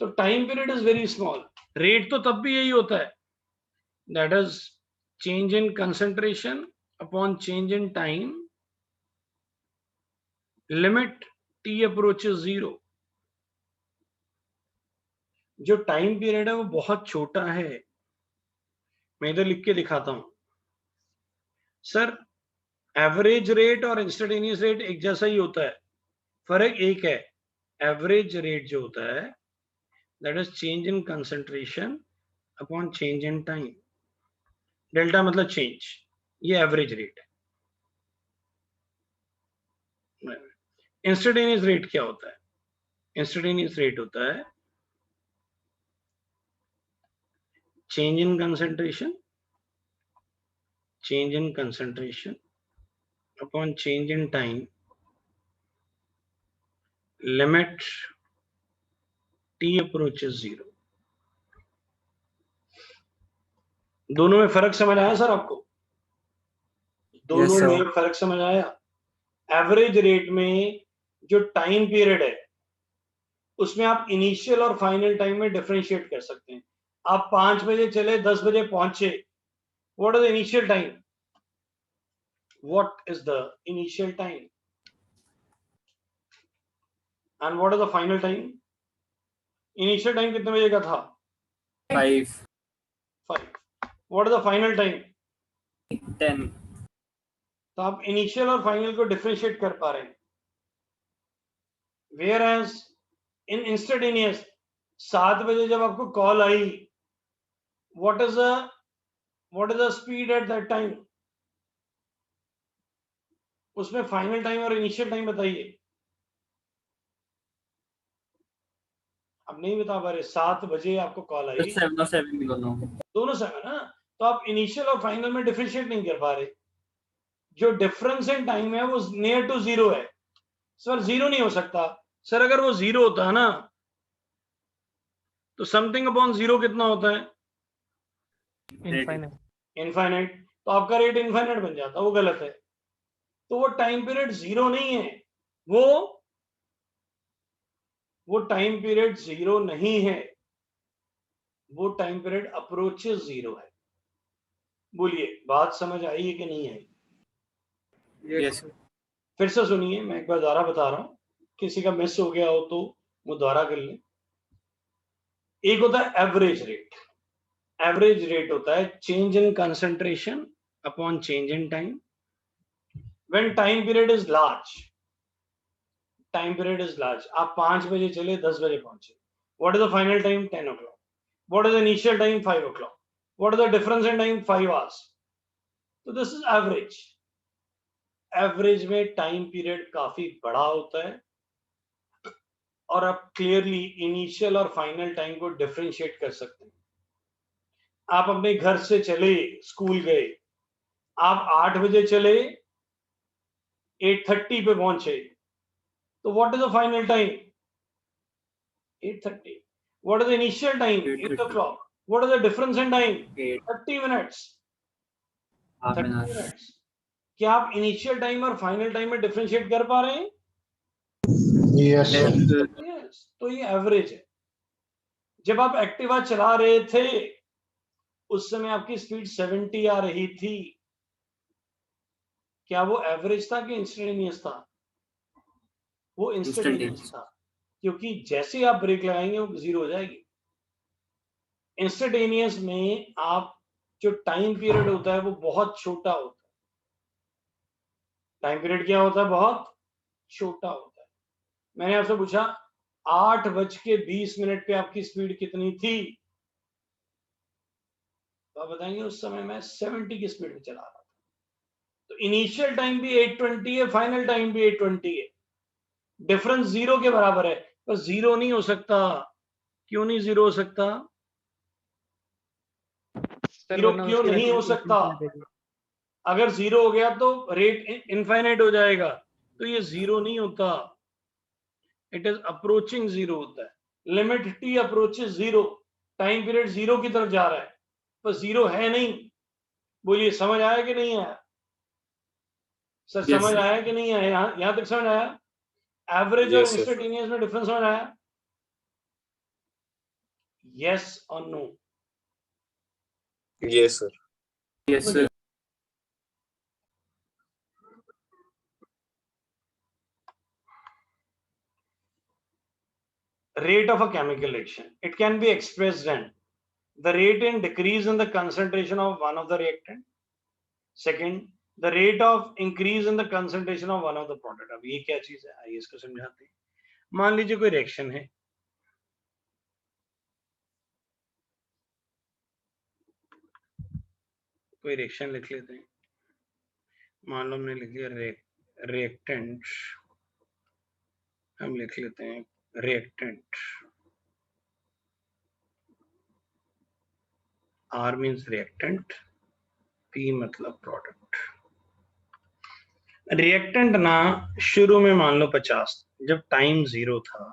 So time period is very small. Rate तो तब भी यही होता है. That is change in concentration upon change in time. Limit t approaches 0. जो time period है वो बहुत छोटा है. मैं इधर लिख के दिखाता हूं. सर एवरेज रेट और इंस्टेंटेनियस रेट एक जैसा ही होता है, फर्क एक है. एवरेज रेट जो होता है that is change in concentration upon change in time. Delta मतलब चेंज, ये एवरेज रेट है. इंस्टेंटेनियस रेट क्या होता है? इंस्टेंटेनियस रेट होता है change in concentration upon change in time, limit t approaches 0. दोनों में फर्क समझ आया सर आपको? दोनों Yes, sir. में फर्क समझ आया? एवरेज रेट में जो टाइम पीरियड है उसमें आप इनिशियल और फाइनल टाइम में डिफरेंशिएट कर सकते हैं. आप 5 बजे चले, 10 बजे पहुंचे, what is the initial time? What is the initial time? And what is the final time? Initial time कितने बजे का था? 5, 5. What is the final time? 10. तो आप इनिशियल और फाइनल को डिफरेंशिएट कर पा रहे हैं. Whereas in instantaneous 7 बजे जब आपको call I, what is the speed at that time? उसमें फाइनल टाइम और इनिशियल टाइम बताइए. अब नहीं बता पा रहे. 7 बजे आपको कॉल आई, 7 और 7 भी दोनों. दोनों सेम है ना, तो आप इनिशियल और फाइनल में डिफरेंशिएट नहीं कर पा रहे. जो डिफरेंस इन टाइम है वो नियर टू 0 है. सर 0 नहीं हो सकता. सर अगर वो 0 होता है ना तो समथिंग अपॉन 0 कितना होता है? इनफाइनाइट. इनफाइनाइट. तो आपका रेट इनफाइनाइट बन जाता. वो गलत है. तो वो टाइम पीरियड 0 नहीं है. वो टाइम पीरियड 0 नहीं है. वो टाइम पीरियड अप्रोचेस 0 है. बोलिए बात समझ आई है कि नहीं आई? Yes. फिर से सुनिए, मैं एक बार दोबारा बता रहा हूं. किसी का मिस हो गया हो तो वो दोबारा कर ले. एक होता है एवरेज रेट. एवरेज रेट होता है change in concentration upon change in time. When time period is large, time period is large. आप 5 बजे चले, 10 बजे पहुंचे. What is the final time? 10 o'clock. What is the initial time? 5 o'clock. What is the difference in time? 5 hours. तो this is average. Average में time period काफी बड़ा होता है और आप क्लियरली इनिशियल और फाइनल टाइम को डिफरेंशिएट कर सकते हैं. आप अपने घर से चले, स्कूल गए, आप 8 बजे चले, 8:30 पे पहुंचे, तो what is the final time? 8:30. What is the initial time? 8 o'clock. What is the difference in time? 8. 30 minutes. Half an 30 hour. minutes. क्या आप इनिशियल टाइम और फाइनल टाइम में डिफरेंशिएट कर पा रहे हैं? Yes. Yes. तो ये एवरेज है. जब आप एक्टिवा चला रहे थे उस समय आपकी स्पीड 70 आ रही थी. क्या वो एवरेज था कि इंस्टेंटेनियस था? वो इंस्टेंटेनियस था, क्योंकि जैसे ही आप ब्रेक लगाएंगे वो 0 हो जाएगी. इंस्टेंटेनियस में आप जो टाइम पीरियड होता है वो बहुत छोटा होता है. टाइम पीरियड क्या होता है? बहुत छोटा होता है. मैंने आपसे पूछा 8:20 पे आपकी स्पीड कितनी थी, तो आप बताएंगे उस समय मैं 70 की स्पीड में चला रहा था। तो इनिशियल टाइम भी 820 है, फाइनल टाइम भी 820 है, डिफरेंस 0 के बराबर है। पर 0 नहीं हो सकता। क्यों नहीं 0 हो सकता? सर 0 वरना क्यों उसके नहीं हो रेट सकता? लगेगी। अगर 0 हो गया तो रेट इनफाइनाइट हो जाएगा, तो ये 0 नहीं होता, इट इज अप्रोचिंग 0 होता है। Limit t approaches 0, time period 0 की तरफ जा रहा है, पर 0 है नहीं। बोलिए समझ आया कि नहीं आया? सर Yes, समझ sir. आया कि नहीं आया? यहां तक समझ आया? एवरेज और Yes, sir. इंस्टेंटेनियस में डिफरेंस समझ आया? यस और no? Yes, sir. Yes, sir. Rate of a chemical reaction, it can be expressed in the rate in decrease in the concentration of one of the reactant. Second, the rate of increase in the concentration of one of the product. अब ये क्या चीज है, आइए इसको समझाते हैं। मान लीजिए कोई रिएक्शन है, कोई रिएक्शन लिख लेते हैं। मान लो हमने लिख लिया रिएक्टेंट, हम लिख लेते हैं reactant. R means reactant, P मतलब प्रोडक्ट। रिएक्टेंट ना शुरू में मान लो 50, जब टाइम 0 था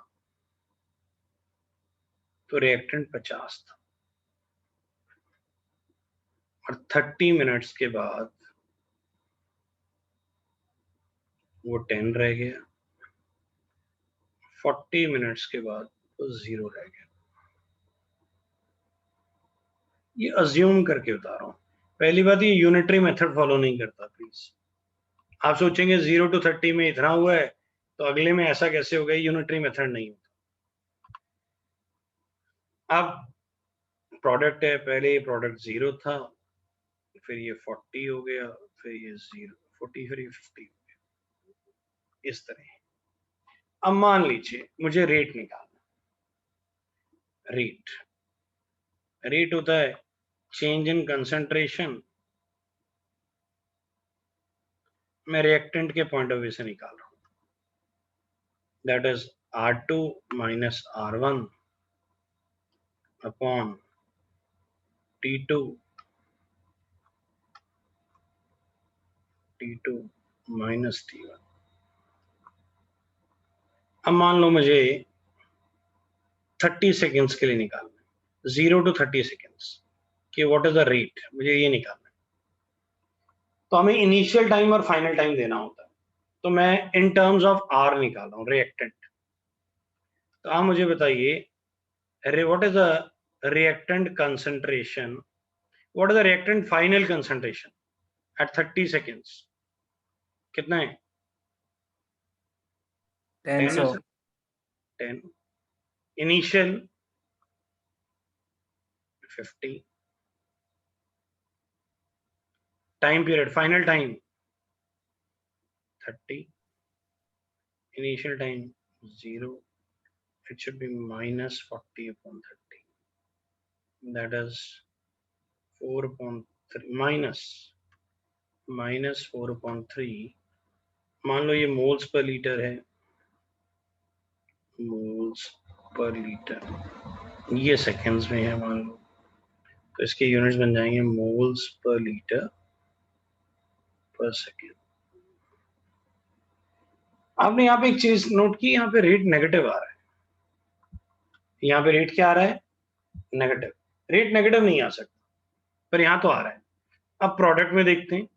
तो रिएक्टेंट 50 था, और 30 मिनट्स के बाद वो 10 रह गया, 40 मिनट्स के बाद वो 0 रह गया। ये अज्यूम करके बता रहा हूं। पहली बात, ये यूनिटरी मेथड फॉलो नहीं करता प्लीज। आप सोचेंगे 0 to 30 में इतना हुआ है तो अगले में ऐसा कैसे हो गया, यूनिटरी मेथड नहीं होता। अब प्रोडक्ट है, पहले ये प्रोडक्ट 0 था, फिर ये 40 हो गया, फिर ये 0 40, फिर ये 50 हो गया, इस तरह। अब मान लीजिए मुझे रेट निकालना। रेट होता है चेंज इन कंसंट्रेशन, मैं रिएक्टेंट के पॉइंट ऑफ व्यू से निकाल रहा हूं, that is R2 minus R1 upon T2 minus T1। अब मान लो मुझे 30 सेकेंड्स के लिए निकालना है, 0 to 30 सेकेंड्स कि व्हाट इज द रेट, मुझे ये निकालना है। तो हमें इनिशियल टाइम और फाइनल टाइम देना होता है, तो मैं इन टर्म्स ऑफ R निकाल रहा हूं, रिएक्टेंट। तो आप मुझे बताइए what is the reactant concentration, what is the reactant final concentration at 30 seconds? कितना है? 10 10 10। Initial 50, time period final time 30, initial time 0, it should be minus 40 upon 30, that is 4 upon 3 minus 4 upon 3। मान लो ये moles per litre है, moles per litre, ये seconds में है मान लो, तो इसके यूनिट्स बन जाएंगे मोल्स पर लीटर पर सेकेंड। आपने यहाँ पे एक चीज नोट की, यहाँ पे रेट नेगेटिव आ रहा है, यहाँ पे रेट क्या आ रहा है? नेगेटिव। रेट नेगेटिव नहीं आ सकता, पर यहाँ तो आ रहा है। अब प्रोडक्ट में देखते हैं,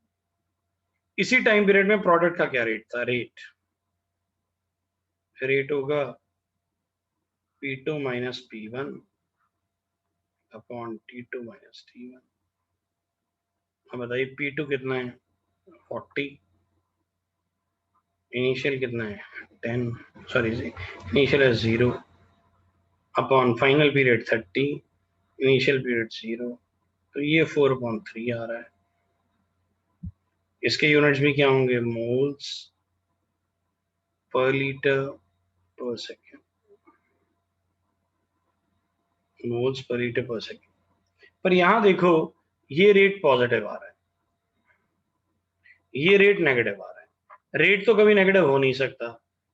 इसी टाइम पीरियड में प्रोडक्ट का क्या रेट था? रेट होगा P2 minus P1 upon T2 minus T1। अब बताइए P2 कितना है? 40, इनिशियल कितना है? 10, सॉरी इनिशियल है 0 upon final period 30, initial period 0, तो ये 4/3 आ रहा है। इसके यूनिट्स भी क्या होंगे? मोल्स पर लीटर पर सेकेंड, मोल्स पर लीटर पर सेकेंड। पर यहां देखो ये रेट पॉजिटिव आ रहा है, ये रेट नेगेटिव आ रहा है। रेट तो कभी नेगेटिव हो नहीं सकता,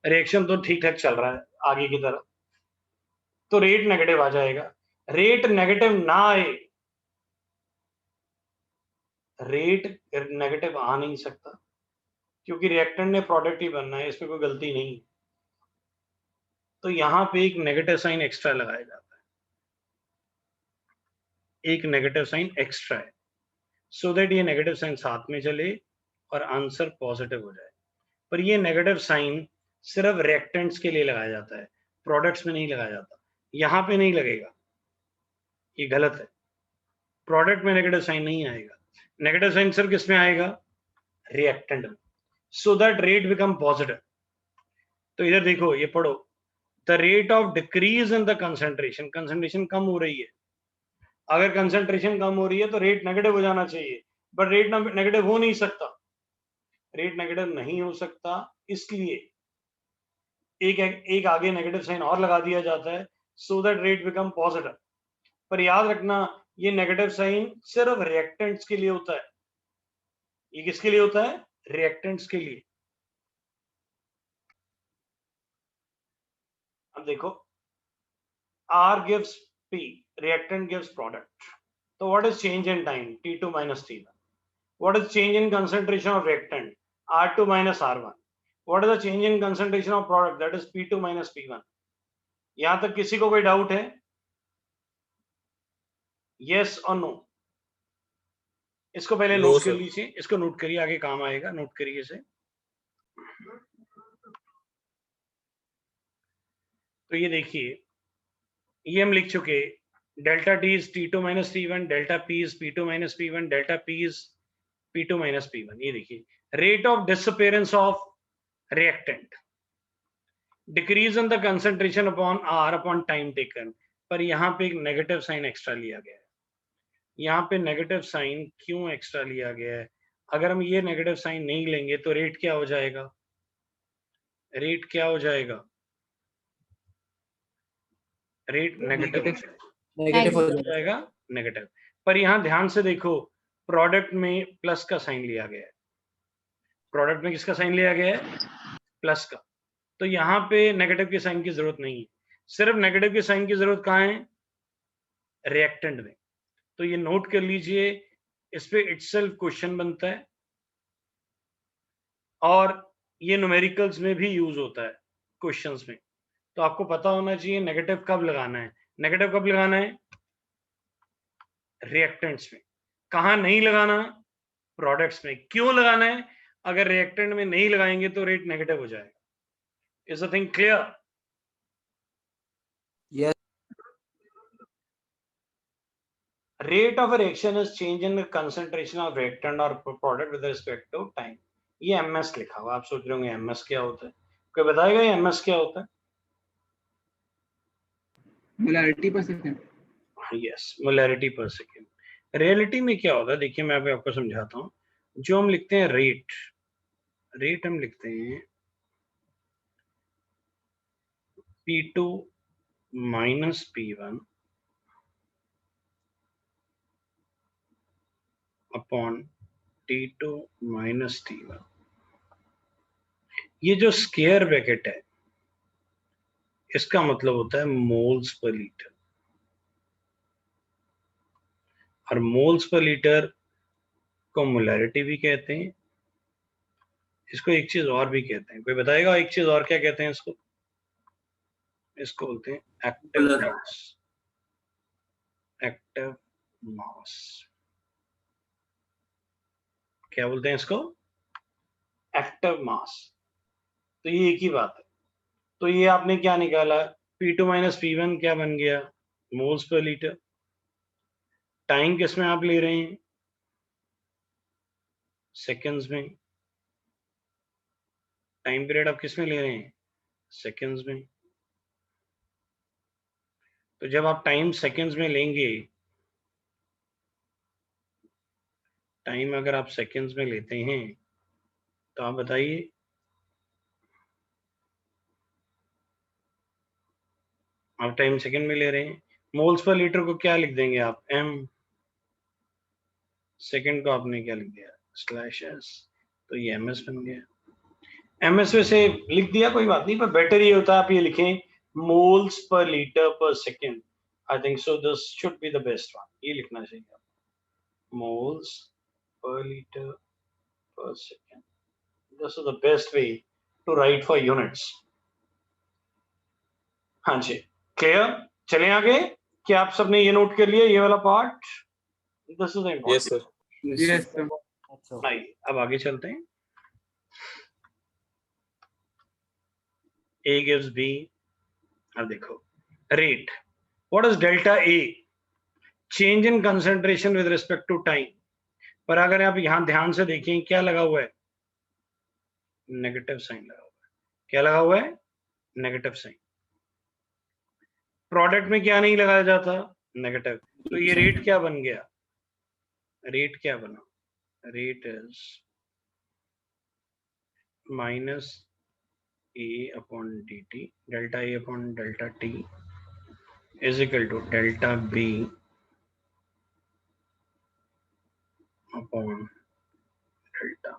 रिएक्शन तो ठीक ठाक चल रहा है आगे की तरफ, तो रेट नेगेटिव आ जाएगा। रेट नेगेटिव ना आए, रेट नेगेटिव आ नहीं सकता क्योंकि रिएक्टेंट ने प्रोडक्ट ही बनना है, इसमें कोई गलती नहीं। तो यहां पे एक नेगेटिव साइन एक्स्ट्रा लगाया जाता है, एक नेगेटिव साइन एक्स्ट्रा है, सो दैट ये नेगेटिव साइन साथ में चले और आंसर पॉजिटिव हो जाए। पर ये नेगेटिव साइन सिर्फ रिएक्टेंट्स के लिए लगाया जाता है, प्रोडक्ट्स में नहीं लगाया जाता। यहां पे नहीं लगेगा, ये गलत है। प्रोडक्ट में नेगेटिव साइन नहीं आएगा, नेगेटिव साइन सिर्फ किसमें आएगा, रिएक्टेंट में, so that rate become positive. तो इधर देखो, ये पढ़ो, the rate of decrease in the concentration, concentration कम हो रही है। अगर कंसंट्रेशन कम हो रही है तो रेट नेगेटिव हो जाना चाहिए, बट रेट नेगेटिव हो नहीं सकता, रेट नेगेटिव नहीं हो सकता, इसलिए एक आगे नेगेटिव साइन और लगा दिया जाता है, सो दैट रेट बिकम पॉजिटिव। पर याद रखना ये नेगेटिव साइन सिर्फ रिएक्टेंट्स के लिए होता है। ये किसके लिए होता है, रिएक्टेंट्स के लिए। अब देखो, R gives P, reactant gives product. So what is change in time? T2 minus T1. What is change in concentration of reactant? R2 minus R1. What is the change in concentration of product? That is P2 minus P1. यहां तक किसी को कोई doubt है? Yes or no? इसको पहले No, note कर sir. लीजिए, इसको नोट करिए, आगे काम आएगा, नोट करिए इसे। तो ये देखिए, ये हम लिख चुके, delta T is T2 minus T1, delta P is P2 minus P1, delta P is P2 minus P1। ये देखिए, rate of disappearance of reactant, decrease in the concentration upon R upon time taken. पर यहाँ पे एक negative sign extra लिया गया है। यहाँ पे नेगेटिव साइन क्यों एक्स्ट्रा लिया गया है? अगर हम ये नेगेटिव साइन नहीं लेंगे तो रेट क्या हो जाएगा, रेट क्या हो जाएगा, रेट नेगेटिव नेगेटिव हो हो जाएगा, नेगेटिव। पर यहाँ ध्यान से देखो, प्रोडक्ट में प्लस का साइन लिया गया है, प्रोडक्ट में किसका साइन लिया गया है, प्लस का। तो यहाँ पे नेगेटिव के साइन की जरूरत नहीं है, सिर्फ नेगेटिव के साइन की जरूरत कहाँ है, रिएक्टेंट में। तो ये नोट कर लीजिए, इस पे इटसेल्फ क्वेश्चन बनता है और ये न्यूमेरिकल्स में भी यूज होता है क्वेश्चंस में। तो आपको पता होना चाहिए नेगेटिव कब लगाना है, नेगेटिव कब लगाना है, रिएक्टेंट्स में। कहां नहीं लगाना, प्रोडक्ट्स में। क्यों लगाना है, अगर रिएक्टेंट में नहीं लगाएंगे तो रेट नेगेटिव हो जाएगा। Is the thing clear? Yes. Rate of a reaction is change in the concentration of reactant or product with respect to time. ये MS लिखा हुआ, आप सोच रहे होंगे MS क्या होता है, कोई बताएगा ये MS क्या होता है? मोलैरिटी पर सेकंड। यस, मोलैरिटी पर सेकेंड। रियलिटी में क्या होता है, देखिए मैं आपको समझाता हूँ। जो हम लिखते हैं रेट, रेट हम लिखते हैं P2 minus P1 upon T2 minus T1। ये जो स्क्वायर ब्रैकेट है इसका मतलब होता है मोल्स पर लीटर, और मोल्स पर लीटर को मोलैरिटी भी कहते हैं, इसको एक चीज और भी कहते हैं, कोई बताएगा एक चीज और क्या कहते हैं इसको? इसको बोलते हैं एक्टिव Molar. मास, एक्टिव मास। क्या बोलते हैं इसको? Active mass. तो ये एक ही बात है। तो ये आपने क्या निकाला, P2 माइनस P1 क्या बन गया, मोल्स पर लीटर। टाइम किस में आप ले रहे हैं, सेकंड्स में। टाइम पीरियड आप किस में ले रहे हैं, सेकंड्स में। तो जब आप टाइम सेकंड्स में लेंगे, टाइम अगर आप सेकंड्स में लेते हैं तो आप बताइए आप टाइम सेकंड में ले रहे हैं। मोल्स पर लीटर को क्या लिख देंगे आप, m, सेकंड को आपने क्या लिख दिया, /s, तो ये ms बन गया। ms वैसे लिख दिया कोई बात नहीं, पर बेटर ये होता है आप ये लिखें मोल्स पर लीटर पर second. I think so this should be the best one, ये लिखना चाहिए आपको, moles per litre per second. This is the best way to write for units. हाँ जी, क्लियर? चलें आगे। क्या आप सबने ये नोट कर लिया, ये वाला part? This is the important. Yes, sir. Yes, sir. So, आइए अब आगे चलते हैं। A gives B, अब देखो rate. What is delta A? Change in concentration with respect to time. पर अगर आप यहां ध्यान से देखें क्या लगा हुआ है, नेगेटिव साइन लगा हुआ है। क्या लगा हुआ है, नेगेटिव साइन। प्रोडक्ट में क्या नहीं लगाया जाता, नेगेटिव। तो ये रेट क्या बन गया, रेट क्या बना, rate is minus a upon dt, delta a upon delta t is equal to delta b upon delta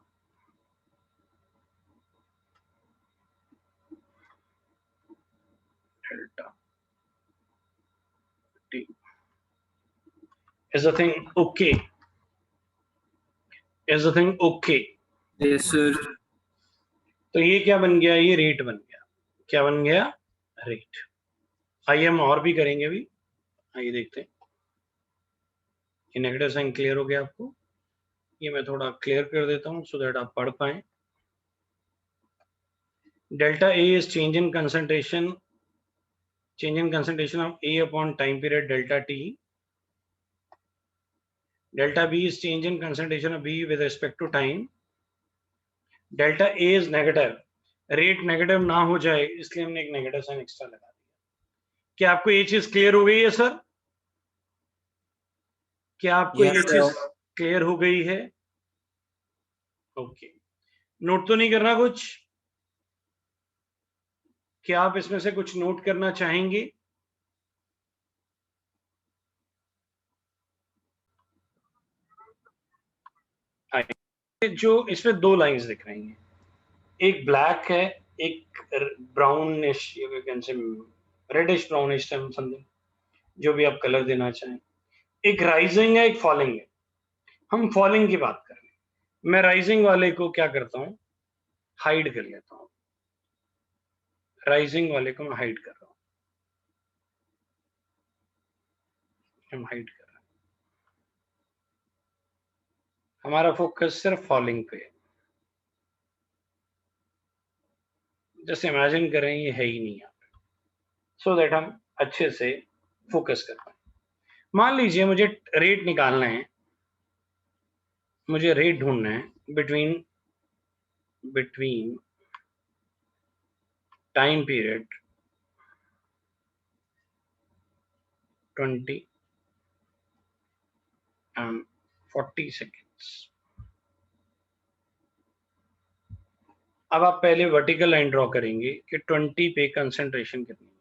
delta t। Is the thing okay? Is the thing okay? Yes, sir. तो ये क्या बन गया, ये rate बन गया। क्या बन गया, रेट। आइए हम और भी करेंगे अभी, आइए देखते हैं। ये नेगेटिव साइन क्लियर हो गया आपको, ये मैं थोड़ा क्लियर कर देता हूं सो दैट आप पढ़ पाए। Delta A is change in concentration, change in concentration of A upon time period delta T. Delta B is change in concentration of B with respect to time. Delta A is negative. Rate negative ना हो जाए इसलिए हमने एक negative sign extra लगा दिया। क्या आपको ये चीज क्लियर हो गई है सर? क्या आपको ये चीज क्लियर हो गई है? ओके, नोट तो नहीं करना कुछ? क्या आप इसमें से कुछ नोट करना चाहेंगे? जो इसमें दो लाइंस दिख रही हैं, एक ब्लैक है, एक ब्राउनिश, रेडिश ब्राउनिश समथिंग, जो भी आप कलर देना चाहें। एक राइजिंग है, एक फॉलिंग है। हम फॉलिंग की बात कर रहे हैं। मैं राइजिंग वाले को क्या करता हूं, हाइड कर लेता हूं। राइजिंग वाले को मैं हाइड कर रहा हूं, हम हाइड कर रहे हैं। हमारा फोकस सिर्फ फॉलिंग पे है। जैसे इमेजिन करें ये है ही नहीं यहाँ पे, सो दैट हम अच्छे से फोकस कर पाए। मान लीजिए मुझे रेट निकालना है, मुझे रेट ढूंढना है between time period 20 and 40 seconds। अब आप पहले वर्टिकल लाइन ड्रॉ करेंगे कि 20 पे कंसंट्रेशन कितनी है,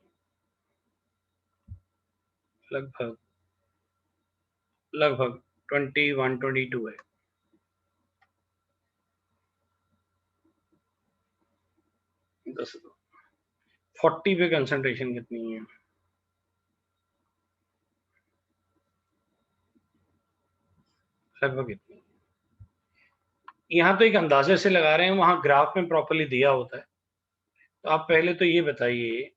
लगभग 21, 22 है। दस 40 पे कंसंट्रेशन कितनी है, लगभग इतनी। यहाँ तो एक अंदाजे से लगा रहे हैं, वहां ग्राफ में प्रॉपर्ली दिया होता है। तो आप पहले तो ये बताइए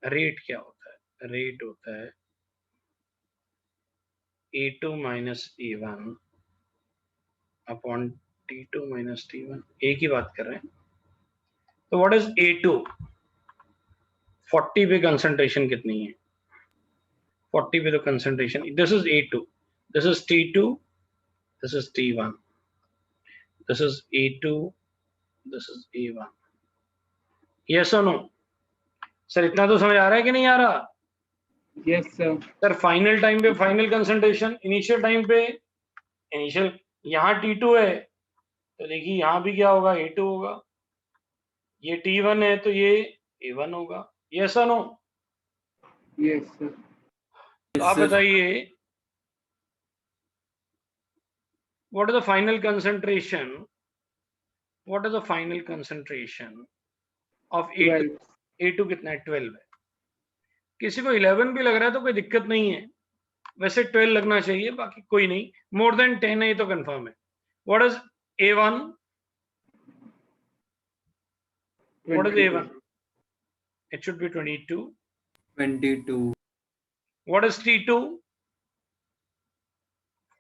रेट क्या होता है। रेट होता है A2 minus A1 upon T2 minus T1। ए की बात कर रहे हैं। तो व्हाट इज A2? 40 पे कंसंट्रेशन कितनी है, 40 पे तो concentration, this is A2, this is T2, this is T1, this is A2, this is A1। Yes और नो? सर इतना तो समझ आ रहा है कि नहीं आ रहा? Yes, sir. Sir final time पे फाइनल कंसंट्रेशन, इनिशियल टाइम पे इनिशियल, यहाँ T2 है तो देखिए यहाँ भी क्या होगा, A2 होगा। ये T1 है तो ये A1 होगा। यस और नो? Yes, sir. तो आप बताइए, what is the final concentration? What is the final concentration of A2? 12. A2 कितना है? 12 है। किसी को 11 भी लग रहा है तो कोई दिक्कत नहीं है, वैसे 12 लगना चाहिए, बाकी कोई नहीं। मोर देन 10 है तो कंफर्म है। What is A1? What is 22. A1? It should be 22. 22. What is T2?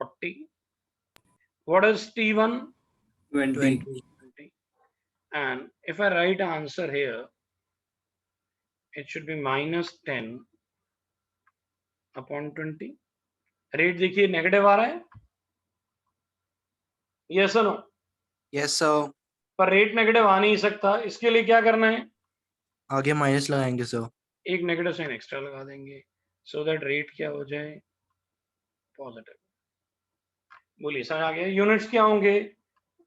40. What is T1? 20. 20. And if I write an answer here, it should be minus 10 upon 20. Rate देखिए negative आ रहा है, yes और no? Yes sir. पर rate negative आ नहीं सकता, इसके लिए क्या करना है? आगे माइनस लगाएंगे सर। एक नेगेटिव साइन एक्स्ट्रा लगा देंगे, सो दैट रेट क्या हो जाए? पॉजिटिव। बोलिए समझ आ गया? यूनिट्स क्या होंगे?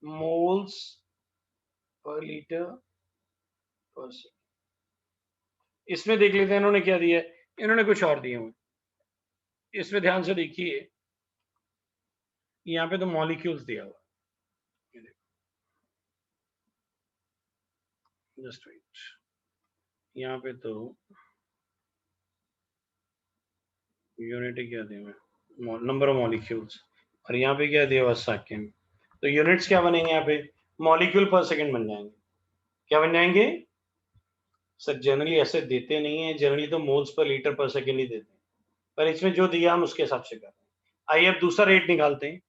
मोल्स पर लीटर पर सेकंड। इसमें देख लेते हैं इन्होंने क्या दिया है। इन्होंने कुछ और दिए हुए, इसमें ध्यान से देखिए। यहाँ पे तो मॉलिक्यूल्स दिया हुआ, जस्ट वेट। यहाँ पे तो यूनिट क्या दिया हुआ, नंबर ऑफ मॉलिक्यूल्स, और यहाँ पे क्या दिया हुआ? सेकंड। तो यूनिट्स क्या बनेंगे? यहाँ पे मॉलिक्यूल पर सेकंड बन जाएंगे। क्या बन जाएंगे सर? जनरली ऐसे देते नहीं है, जनरली तो मोल्स पर लीटर पर सेकंड ही देते हैं, पर इसमें जो दिया हम उसके हिसाब से कर रहे हैं। आइए अब दूसरा रेट निकालते हैं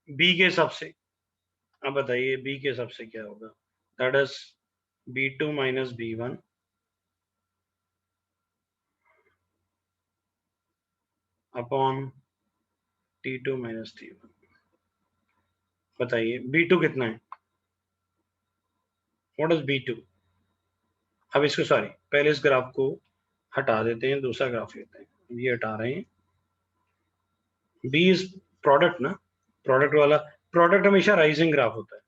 बी के हिसाब से। अब बताइए बी के हिसाब से क्या होगा? That is B2 minus B1 upon T2 minus T1। बताइए B2 कितना है? What is B2? अब इसको सॉरी, पहले इस ग्राफ को हटा देते हैं, दूसरा ग्राफ लेते हैं। ये हटा रहे हैं। बी इज प्रोडक्ट ना, प्रोडक्ट वाला, प्रोडक्ट हमेशा राइजिंग ग्राफ होता है,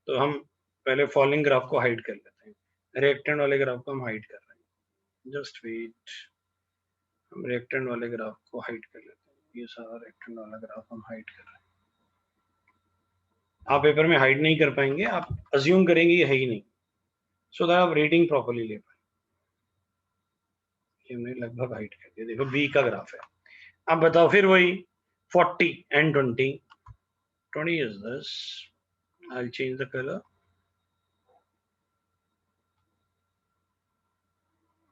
तो हम पहले फॉलिंग ग्राफ को हाइड कर लेते हैं। रिएक्टेंट वाले ग्राफ को हम हाइड कर रहे हैं, जस्ट वेट। हम रिएक्टेंट वाले ग्राफ को हाइड कर लेते हैं, ये सारा रिएक्टेंट वाला ग्राफ हम हाइड कर रहे हैं। आप पेपर में हाइड नहीं कर पाएंगे, आप अज्यूम करेंगे ये है ही नहीं, सो दैट आप रेटिंग प्रॉपर्ली ले पाए। हमने लगभग हाइड कर दिया। देखो बी का ग्राफ है। अब बताओ फिर वही 40 and 20. 20 is this. I'll change the color.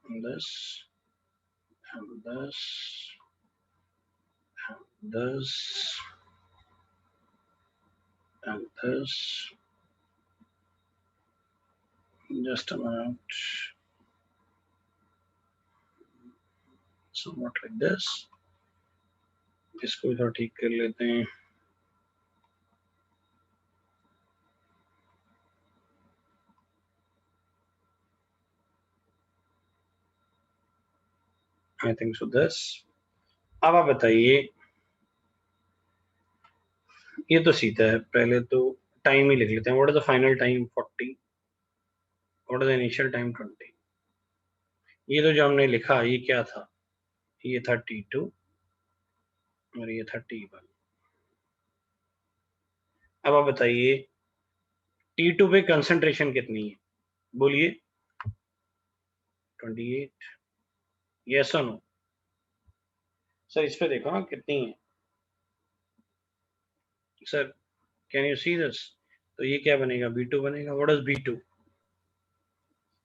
And this and this and this and this. Just a minute. Somewhat like this. इसको भी थोड़ा ठीक कर लेते हैं। I think so this. अब आप बताइए, ये तो सीधा है, पहले तो टाइम ही लिख लेते हैं। What is the final time? 40. What is the initial time? 20. ये तो जो हमने लिखा ये क्या था? ये था T2 और ये था T1। अब आप बताइए T2 पे कंसंट्रेशन कितनी है? बोलिए 28। यस और नो? सर इस पे देखो ना कितनी है sir, can you see this? तो ये क्या बनेगा? B2 बनेगा। What is B2?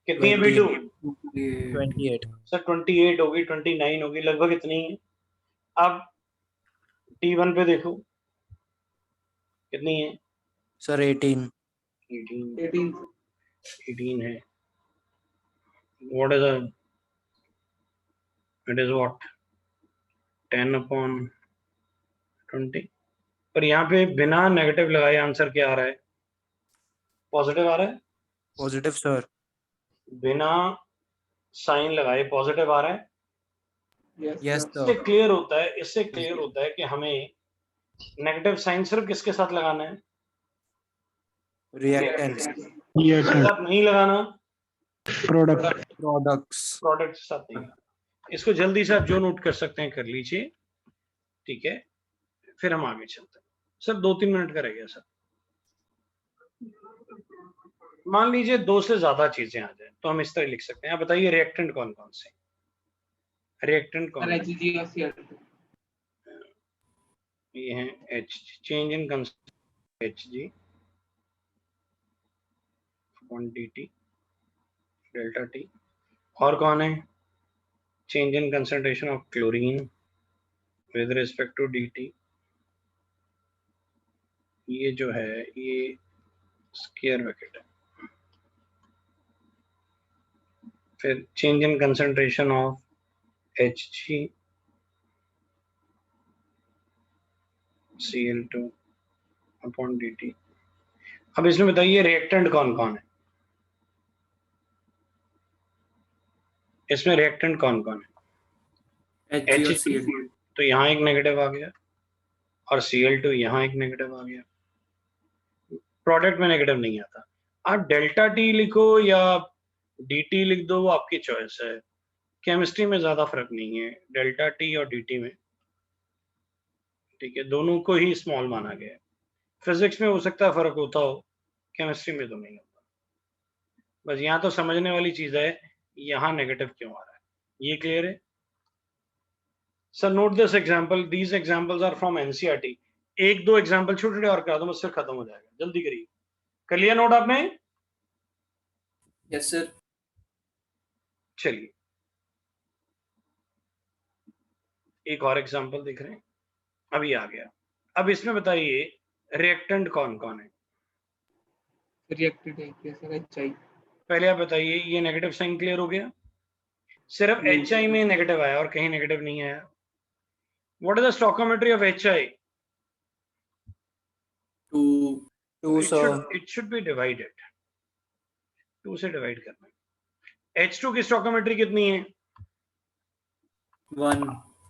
कितनी है B2? 28 सर 28 होगी, 29 होगी, लगभग इतनी है। अब T1 पे देखो कितनी है? सर 18 18 है। What is it is what 10 upon 20। पर यहाँ पे बिना नेगेटिव लगाए आंसर क्या आ रहा है? पॉजिटिव आ रहा है। Positive sir. बिना साइन लगाए पॉजिटिव आ रहा है। यस इससे सर। क्लियर होता है, इससे क्लियर होता है कि हमें नेगेटिव साइन सिर्फ किसके साथ लगाना है? रिएक्टेंट्स। किसके साथ नहीं लगाना? प्रोडक्ट्स। प्रोडक्ट के साथ नहीं लगाना। इसको जल्दी से आप जो नोट कर सकते हैं कर लीजिए, ठीक है, फिर हम आगे चलते हैं। सर 2-3 मिनट का रह गया सर। मान लीजिए 2 से ज्यादा चीजें आ जाए तो हम इस तरह लिख सकते हैं। आप बताइए रिएक्टेंट कौन कौन से, रिएक्टेंट कौन? HG और Cl2। ये है H, change in HG upon dt delta T। और कौन है? Change in concentration of chlorine with respect to dt। ये जो है ये स्क्वायर ब्रैकेट है। फिर change in concentration of Hg Cl2 upon dt। अब इसमें बताइए रिएक्टेंट कौन कौन है? इसमें रिएक्टेंट कौन कौन है? HG और H Cl2। तो यहाँ एक नेगेटिव आ गया और Cl2 यहाँ एक नेगेटिव आ गया। प्रोडक्ट में नेगेटिव नहीं आता। आप डेल्टा टी लिखो या dt लिख दो, वो आपकी चॉइस है। केमिस्ट्री में ज्यादा फर्क नहीं है डेल्टा टी और dt में, ठीक है, दोनों को ही स्मॉल माना गया है। फिजिक्स में हो सकता है फर्क होता हो, केमिस्ट्री में तो नहीं होता। बस यहाँ तो समझने वाली चीज है यहाँ नेगेटिव क्यों आ रहा है, ये क्लियर है? Sir note this example, these examples are from NCERT. 1-2 example छोटे और करा दो, मुझसे खत्म हो जाएगा, जल्दी करिए। कर लिया नोट आपने? Yes sir. चलिए एक और एग्जांपल देख रहे हैं, अभी आ गया। अब इसमें बताइए रिएक्टेंट कौन कौन है? रिएक्टेड है क्या सर? HI। पहले आप बताइए, ये नेगेटिव साइन क्लियर हो गया? सिर्फ HI में नेगेटिव आया और कहीं नेगेटिव नहीं आया। What is the stoichiometry of HI? 2 sir. It should be divided, 2 से डिवाइड करना है। H2 की स्टोइकोमेट्री कितनी है? 1।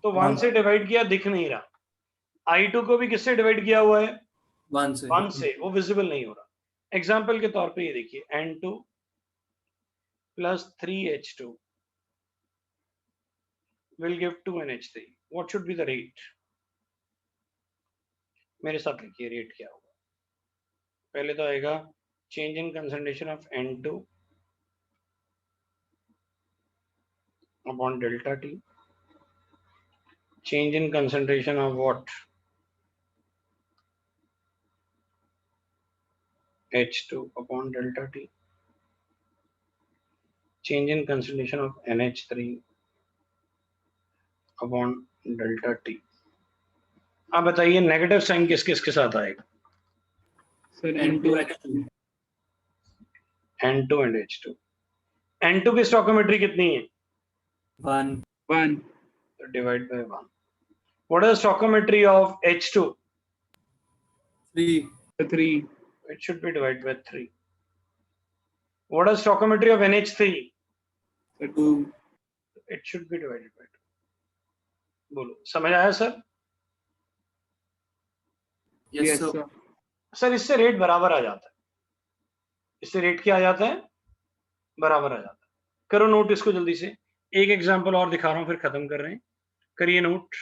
तो 1 से डिवाइड किया, दिख नहीं रहा। I2 को भी किससे डिवाइड किया हुआ है? 1 से। 1 से, वो विजिबल नहीं हो रहा। एग्जाम्पल के तौर पे ये देखिए, N2 plus 3H2 will give 2NH3. What should be the rate? मेरे साथ लिखिए रेट क्या होगा। पहले तो आएगा change in concentration of N2 upon delta T, change in concentration of what? H2 upon delta T, change in concentration of NH3 upon delta T। अब बताइए नेगेटिव साइन किस किस के साथ आएगा? Sir N2 N2। H2। N2 and H2। N2 की stoichiometry कितनी है? 1। 1। तो divide by 1। What is the stoichiometry of H2? 3। 3। It should be divided by 3. What is the stoichiometry of NH3? Sir 2। It should be divided by 2. बोलो, समझ आया sir? Yes yes sir. Sir. Sir इससे rate बराबर आ जाता है। इससे rate क्या आ जाता है? बराबर आ जाता है। करो नोट इसको जल्दी से। एक एग्जांपल और दिखा रहा हूं, फिर खत्म कर रहे हैं। करिए नोट।